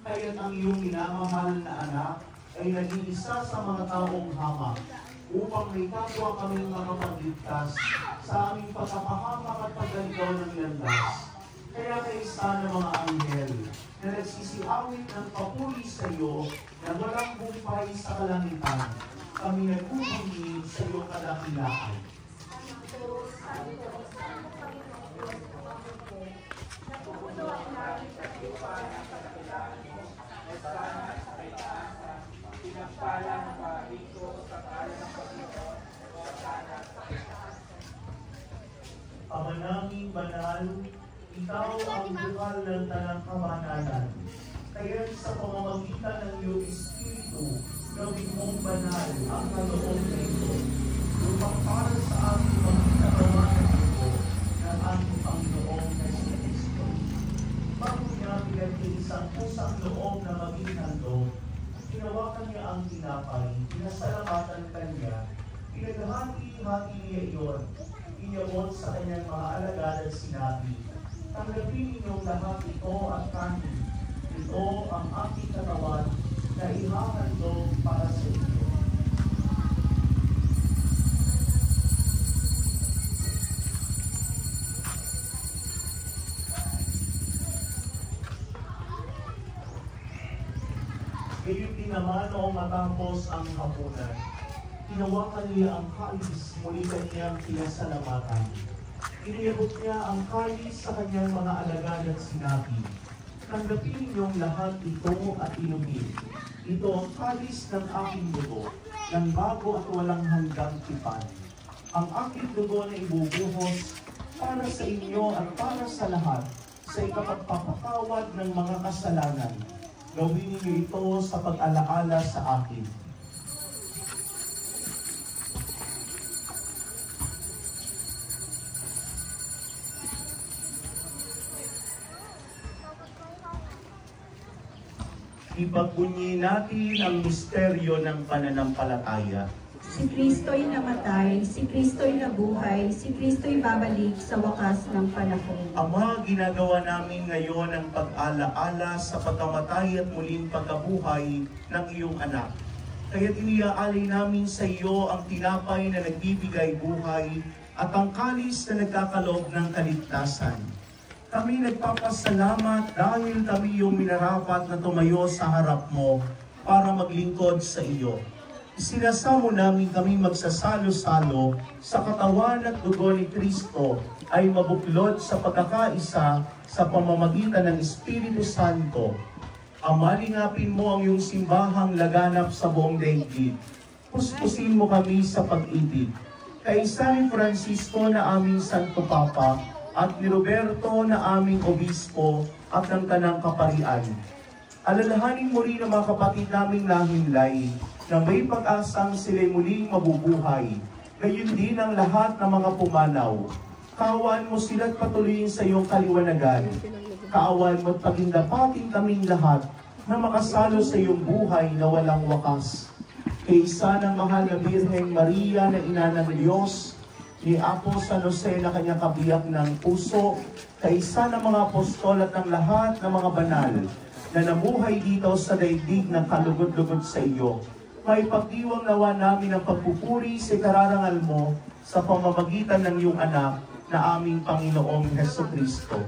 Kaya't ang iyong minamahal na anak ay nag-iisa sa mga taong hamak upang may kapwa kaming makapagligtas sa aming pagkapahamak at paggaligaw ng landas. Kaya kaisa ng mga anghel na nagsisiawit ng papuri sa iyo na walang bumpay sa kalangitan, kami nagpupuri sa iyong kadakilaan. Ama naming banal, ikaw ang bukal ng tanang kabanalan. Kaya sa pamamagitan ng iyong Espiritu, gawin mong banal ang kaloob na ito. Upang para sa aming magkakawanan ito ng aming Panginoong Jesucristo. Bago niya pinag-iisang pusang loob na maging handog, hinawakan niya ang tinapay, pinasalamatan kanya, pinaghati-hati niya iyon, inyabot sa kanyang mga alagad at sinabi, tanggapin ninyong lahat ito at kanin. Ito ang aking katawan na ihahandog para sa inyo. Ngayon din naman noong matapos ang hapunan, hinawakan niya ang kalis, muli kanyang pinasalamatan. Iniyabot niya ang kalis sa kanyang mga alagad at sinabi, tanggapin ninyong lahat ito at inumin. Ito ang kalis ng aking dugo, ng bago at walang hanggang tipan. Ang aking dugo na ibubuhos para sa inyo at para sa lahat sa ikapagpapatawad ng mga kasalanan. Gawin niyo ito sa pag-alaala sa akin. Ipagbunyi natin ang misteryo ng pananampalataya. Si Kristo'y namatay, si Kristo'y nabuhay, si Kristo'y babalik sa wakas ng panahon. Ama, ginagawa namin ngayon ang pag-alaala sa pagkamatay at muling pagkabuhay ng iyong anak. Kaya't iniaalay namin sa iyo ang tinapay na nagbibigay buhay at ang kalis na nagkakaloob ng kaligtasan. Kami nagpapasalamat dahil kami yung minarapat na tumayo sa harap mo para maglingkod sa iyo. Isinasamo namin kami magsasalo-salo sa katawan at dugo ni Kristo ay mabuklod sa pagkakaisa sa pamamagitan ng Espiritu Santo. Ama, lingapin mo ang iyong simbahang laganap sa buong daigdig. Puspusin mo kami sa pag-ibig. Kay San Francisco na aming Santo Papa at ni Roberto na aming Obispo at ng Tanang Kaparian. Alalahanin mo rin ang mga kapatid naming nahimlay na may pag-asang sila'y muling mabubuhay. Gayon din ang lahat ng mga pumanaw. Kaawaan mo sila't patuloyin sa iyong kaliwanagan. Kaawaan mo at pagindapatin kaming lahat na makasalo sa iyong buhay na walang wakas. Kaysa ng mahal na Birheng Maria na ina ng Diyos, ni Apo San Jose na kanyang kabiyak ng puso, kaysa ng mga apostol at ng lahat ng mga banal na namuhay dito sa daigdig ng kalugod-lugod sa iyo. May pagdiwang nawa namin ang pagpupuri sa kararangal mo sa pamamagitan ng iyong anak na aming Panginoong Jesucristo.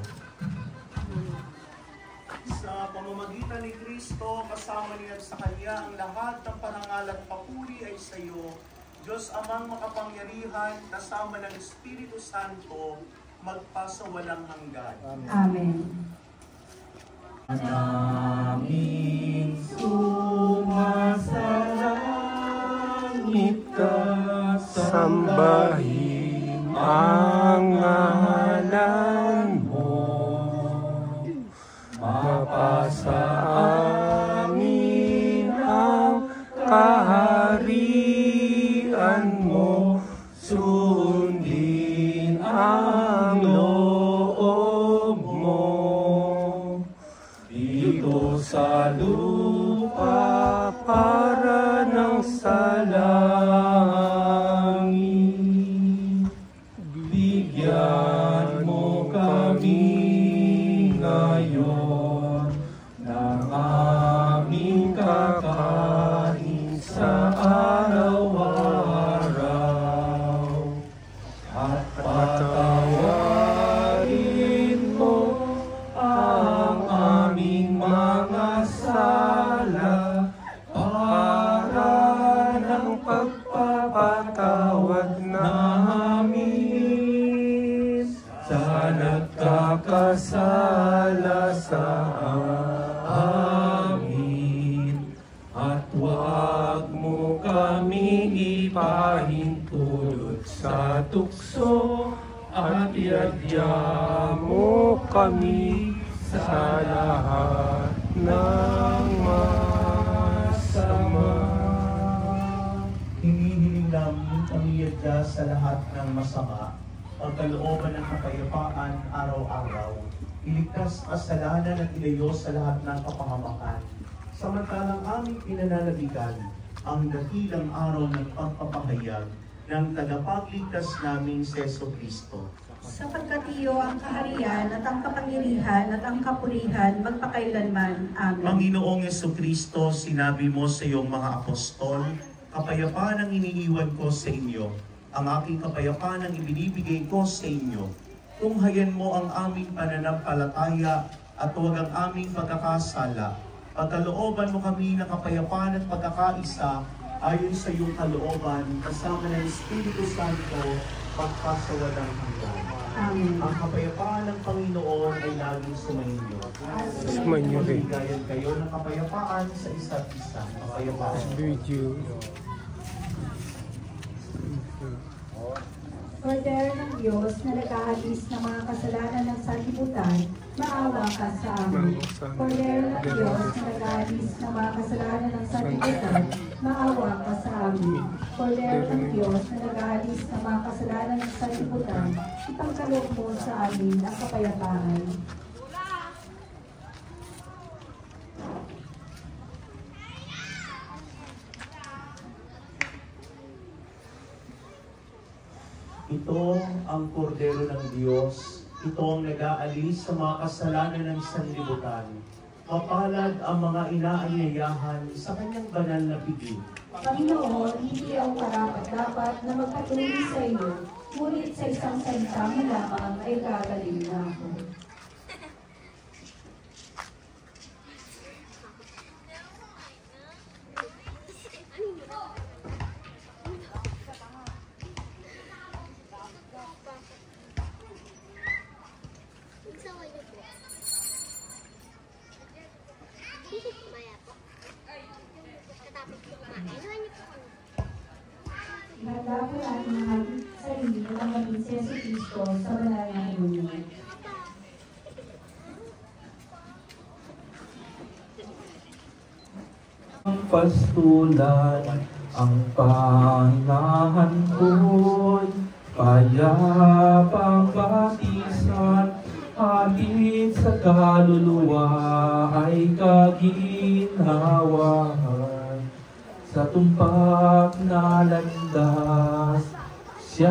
Sa pamamagitan ni Kristo, kasama niya sa Kanya, ang lahat ng parangal at papuri ay sa iyo, Diyos Amang makapangyarihan, kasama ng Espiritu Santo, magpasawalang hanggan. Amen. Namin sumasalangit ka, Sambahin ang ngalan mo, mapasa amin ang kaharian mo, sundin ang loob mo. Dito sa lupa para ng sa langit. At huwag mo kami ipahintulot sa tukso, at iadya mo kami sa lahat ng masama. Hinihiling namin kami iadya sa lahat ng masama, pagkalooban ng kapayapaan araw-araw, iligtas kasalanan at ilayo sa lahat ng kapahamakan. Samantalang aming pinananabigan ang dakilang araw ng pagpapahayag ng tagapagligtas naming si Jesucristo. Sapagkat iyo ang kaharian at ang kapangyarihan at ang kapurihan magpakailanman. Amen. Panginoong Jesucristo, sinabi mo sa iyong mga apostol, kapayapaan ang iniiwan ko sa inyo, ang aking kapayapaan ang ibinibigay ko sa inyo. Tunghayan mo ang aming pananampalataya at huwag ang aming pagkakasala. Pagkalooban mo kami ng kapayapaan at pagkakaisa ayon sa iyong kalooban, kasama ng Espiritu Santo, pagkasawalang hanggan. Amen. Ang kapayapaan ng Panginoon ay laging sumainyo. Sumainyo rin. Bigayan kayo ng kapayapaan sa isa't isa. Kapayapaan. With you. Kordero ng Diyos na nag-aalis ng mga kasalanan ng sanlibutan, maawa ka sa amin. Kordero ng Diyos na nag-aalis ng mga kasalanan ng sanlibutan, maawa ka sa amin. Kordero ng Diyos na nag-aalis ng mga kasalanan ng sanlibutan, ipagkaloob mo sa amin ang kapayapaan. Ito ang kordero ng Diyos. Ito ang nag-aalis sa mga kasalanan ng sanlibutan. Mapalad ang mga inaanyayahan sa kanyang banal na bibig. Panginoon, hindi ako karapat-dapat na magpatuloy sa iyo, ngunit sa isang salita mo lamang ay gagaling na ako. Ihanda po natin ang ating sarili na maging si Jesucristo sa banal na komunyon. Ang pastulan, ang panginahan ko'y payapang batisan, hatid sa kaluluwa ay kaginhawahan. Sa tumpak na landas, siya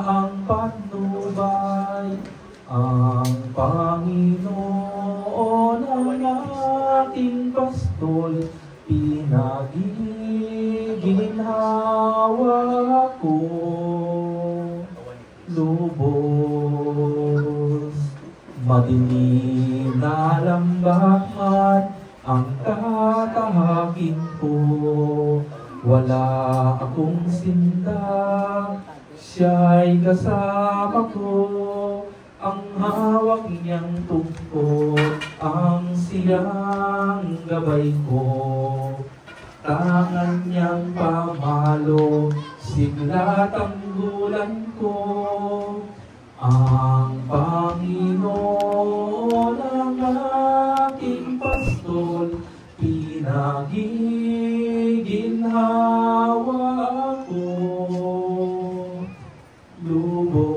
ang patnubay, ang Panginoon ang ating pastol, pinagiginhawa ko, lubos. Madilim na lambat ang tatahakin ko, wala akong sinta, siya'y kasama ko, ang hawak niyang tungkol, ang siyang gabay ko, tangan niyang pamalo, sigla tanggulan ko, ang Panginoon ang aking pastol, pinagiginhawa ko, lubos.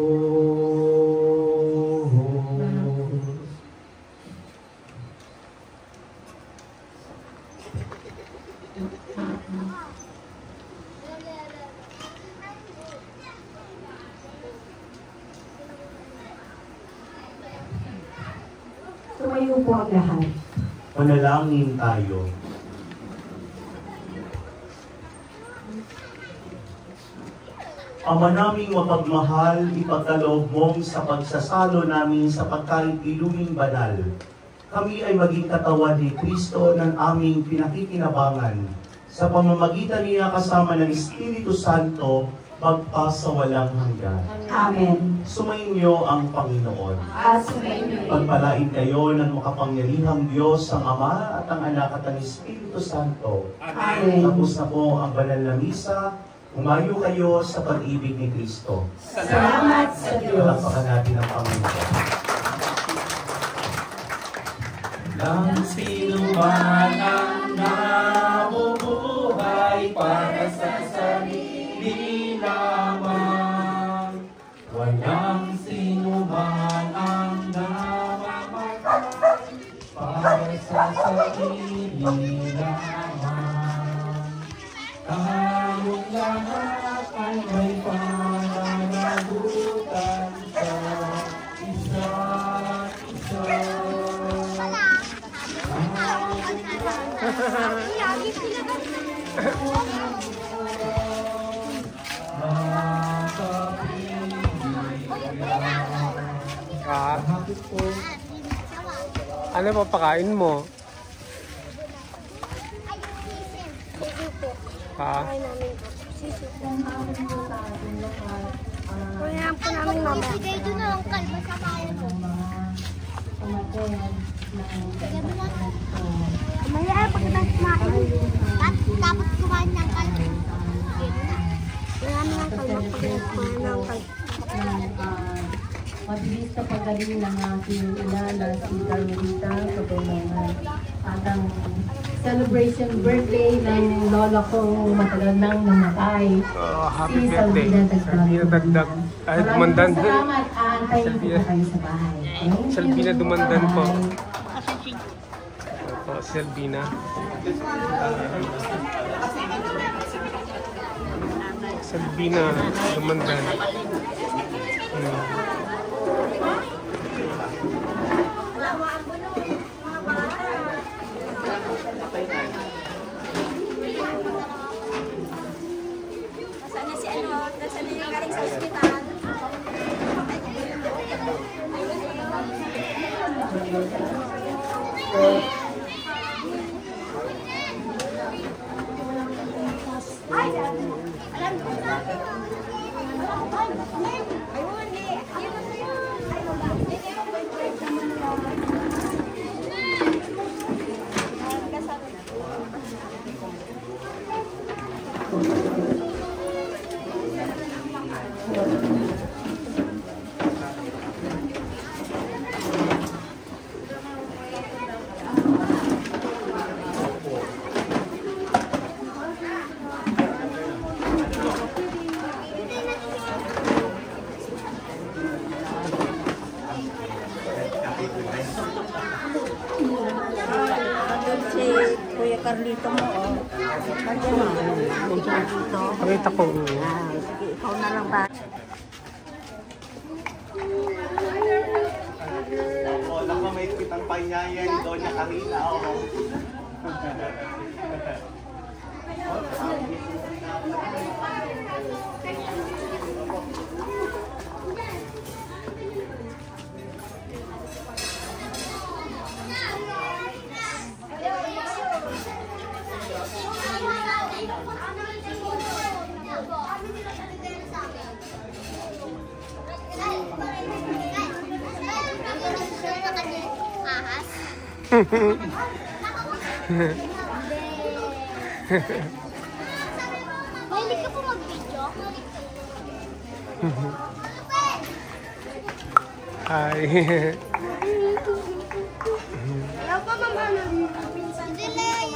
Tumayo po ang lahat. Manalangin tayo. Ama naming mapagmahal, ipagkaloob mong sa pagsasalo namin sa pagkain iluming banal. Kami ay maging katawan ni Kristo ng aming pinakikinabangan. Sa pamamagitan niya kasama ng Espiritu Santo, magpasawalang hanggan. Amen. Sumainyo ang Panginoon. At sumainyo. Pagpalain kayo ng makapangyarihang Diyos, ang Ama at ang Anak at ang Espiritu Santo. Amen. Tapos na po ang banal na misa. Umayo kayo sa pag-ibig ni Kristo. Salamat sa Diyos. Palakpakan natin ang Panginoon. Nang sino man ang nabubuhay para sa sarili lamang, walang sino man ang namamatay para sa sarili lamang. Tayong lahat ay may pananagutan sa isa't isa. Ano papakain mo? Kaya po namin mama. Ibigay doon na ang kalma sa kaya mo. Maya pagkatapos kumain. Tapos kumain ng kalma. Kaya namin ang kalma pagkatapos ng kalma. Mabilis sa pagaling ng aking ina na si Carmelita Kabunangan. At ang celebration birthday ng lola kong matagal nang namatay. Happy Si birthday. Salvina Dagdag. Ay, dumandan. Maraming salamat. Aantayin ko pa kayo sa bahay. Okay? Salvina dumandan po. Opo, Salvina. Salvina dumandan. Nasaan si ano? Nasaan yung galing sa ospital? Si Kuya Carlito mo, oh. Pakita ko. Ikaw na lang ba? Naku, may kitang panyaya ni Doña Carina. Mahilig ka po mag-video? Hi. Wala pa mama ng pinsan. Delay!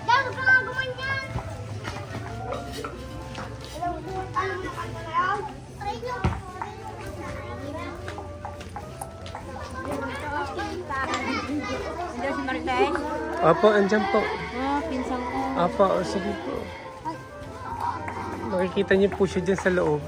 Dahil ka nga gumanyan! Alam mo na yan? Try nyo! Hindi si Marites? Opo, andyan po. Pinsan ko. Opo, sige po. Makikita niyo po siya dyan sa loob.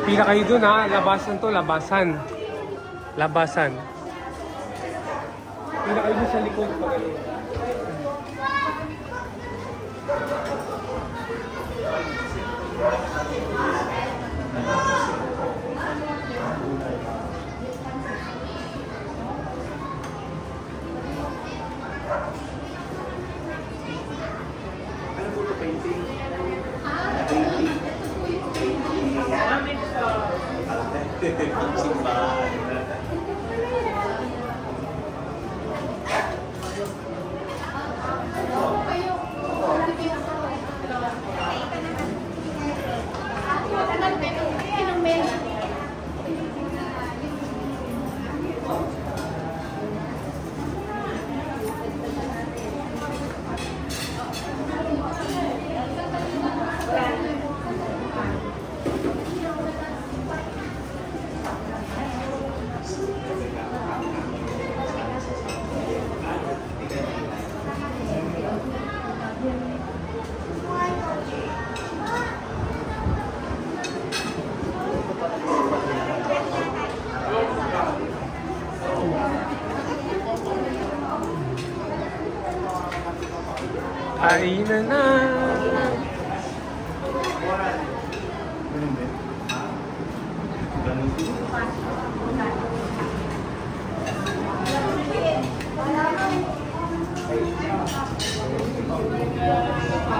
Pila kayo dun ha, labasan to, labasan. Labasan. Pila kayo dun sa likod. Kain na.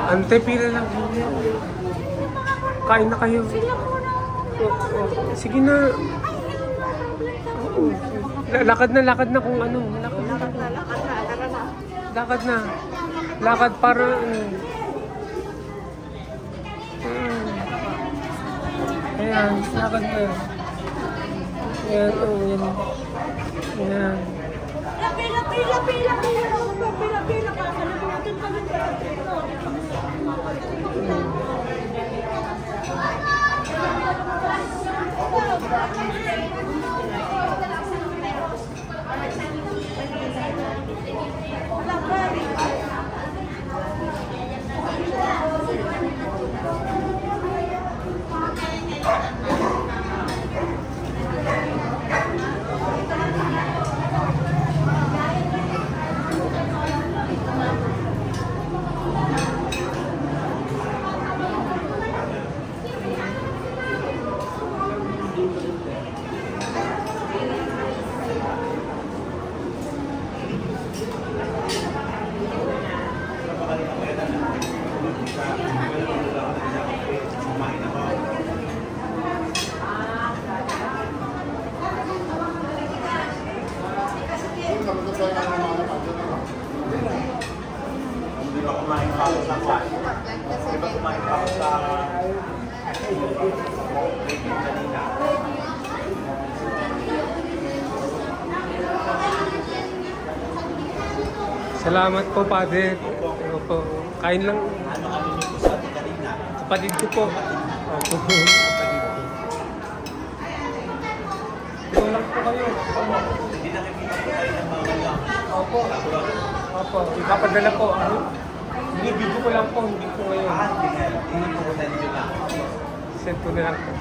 Ante, pila lang. Kain na kayo. Sige na. Lakad na kung ano. Lakad na. Lakad para... Ayan, lakad na. Ayan, yan. Ayan. Salamat po, Padre. Opo. Kain lang. Kapatid ko po. Opo. Kapatid ko. Ito lang po kayo. Hindi nakikita po kayo ng mga lang. Opo. Opo. Ipapadala po. Binibidyo ko lang po. Hindi po ngayon. Hindi po ko tayo nyo lang. Send ko na lang po.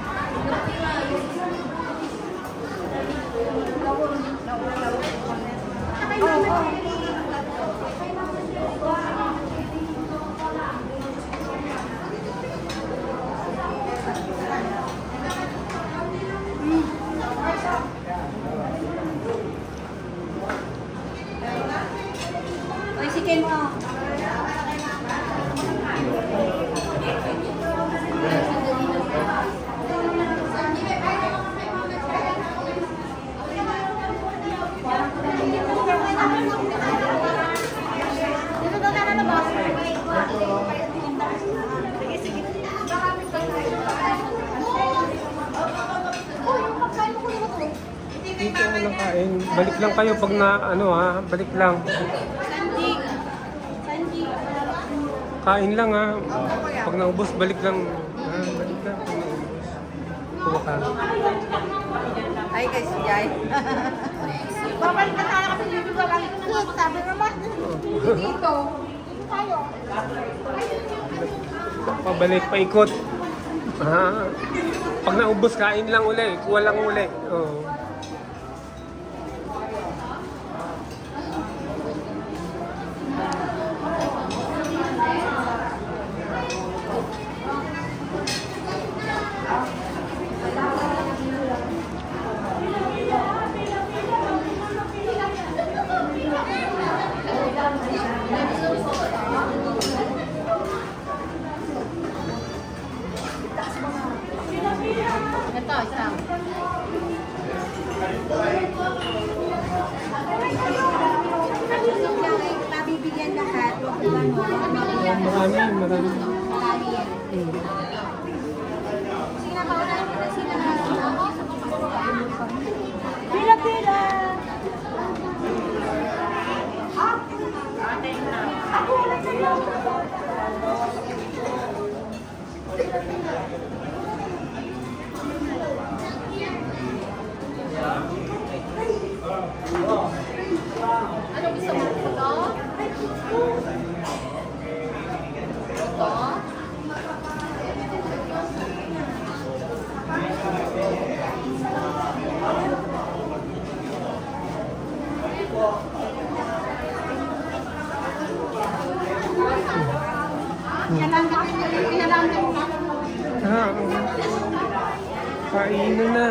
Sige mo. Dito lang kain. Balik lang kayo pag na ano ha, balik lang. Kain lang ha. Pag naubos, balik lang. Balik lang pag naubos. Kuha ka. Ay guys, Jai. Babalik na tayo kasi dito ba lang. Sabi naman dito. Dito tayo. Pabalik, paikot. Pag naubos, kain lang uli. Kuha lang uli. Oh. Ito, isang. Nabibigyan lahat. Marami. Pila-pila! Ako wala sa'yo! Ano gusto mo? Ito? Ito? Kainan na.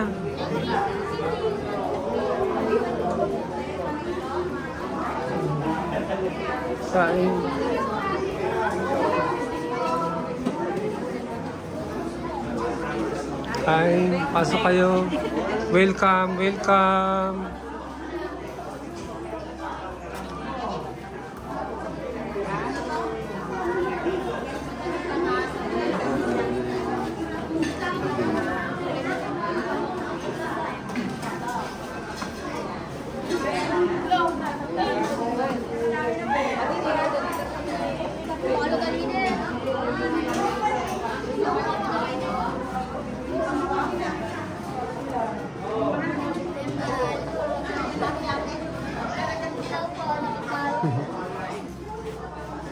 Kain. Kain. Pasok kayo. Welcome. Welcome.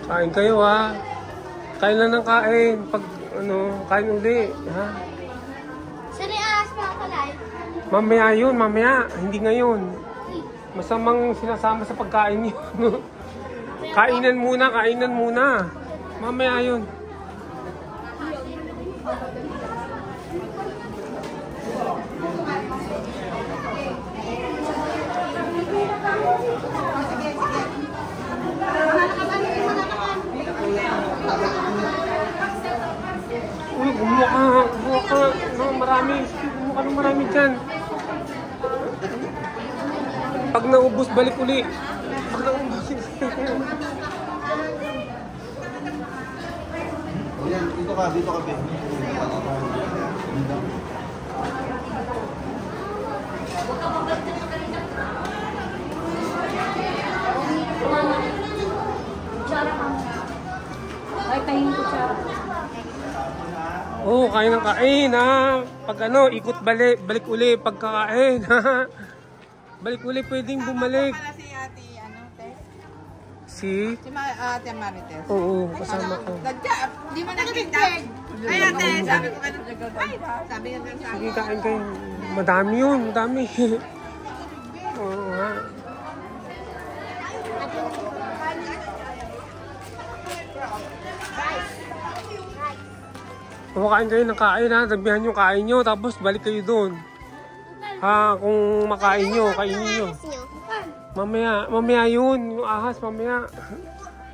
Kain kayo ha. Kain lang ng kain. Pag kain uli. Ha? Sarias mga kalay. Mamaya yun, mamaya. Hindi ngayon. Masamang sinasama sa pagkain yun. Kainan muna. Mamaya yun. Uy, kumuha ka ng marami. Kumuha ka ng marami dyan. Pag naubos, balik uli. Pag naubos, Dito ka, Ben. Ay, kain ko siya. oh, kain ng kain ha. Pag ikot balik uli pagkakain ha. Balik uli, pwedeng bumalik. Si Ate, Tess? Si Ate Marites. Oo, kasama ko. Di mo nakita? Ay, ate, sabi ko kayo. Ay, sabi nga sa Sige, kain kayo. Madami yun, madami. Oo ha. Kumakain kayo ng kain ha. Sabihan yung kain nyo, tapos balik kayo doon. Ha, kung makain nyo, kainin nyo. Mamaya yun, yung ahas, mamaya.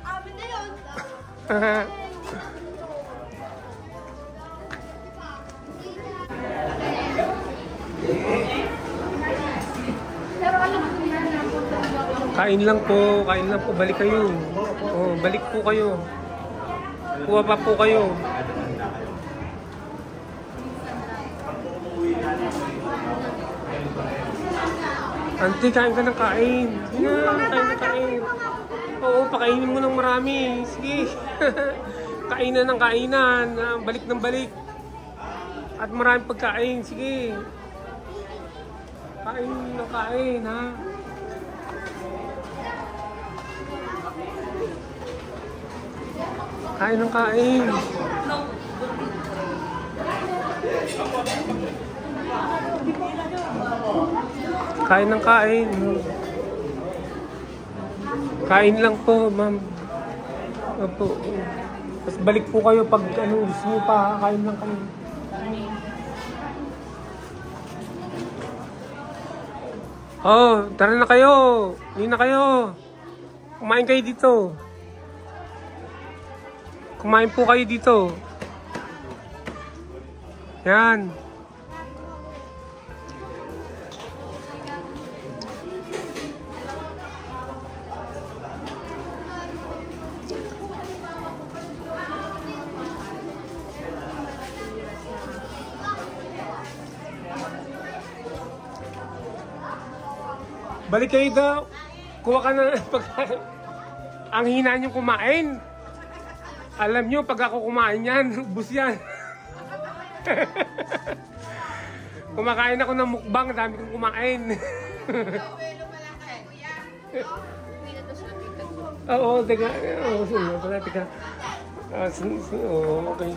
Amin na yun. Kain lang po, balik kayo. Oh, balik po kayo. Kuha pa po kayo. Auntie, kain ka ng kain. Sige, kain ng kain. Oo, pakainin mo ng marami. Sige. Kainan ng kainan. Balik ng balik. At maraming pagkain. Sige. Kain ng kain, ha? Kain ng kain. Kain ng kain. Kain lang po, ma'am. Opo. Tapos balik po kayo pag ano, gusto nyo pa. Kain lang kayo. Oh, tara na kayo. Uwi na kayo. Kumain kayo dito. Kumain po kayo dito. Yan. Balik kayo daw. Kuha ka na pagkain. Ang hina nyo kumain. Alam nyo, pag ako kumain yan, ubus yan. Kumakain ako ng mukbang, dami kong kumain. Oo, teka. Oo, sunod pala, teka. Oo, okay.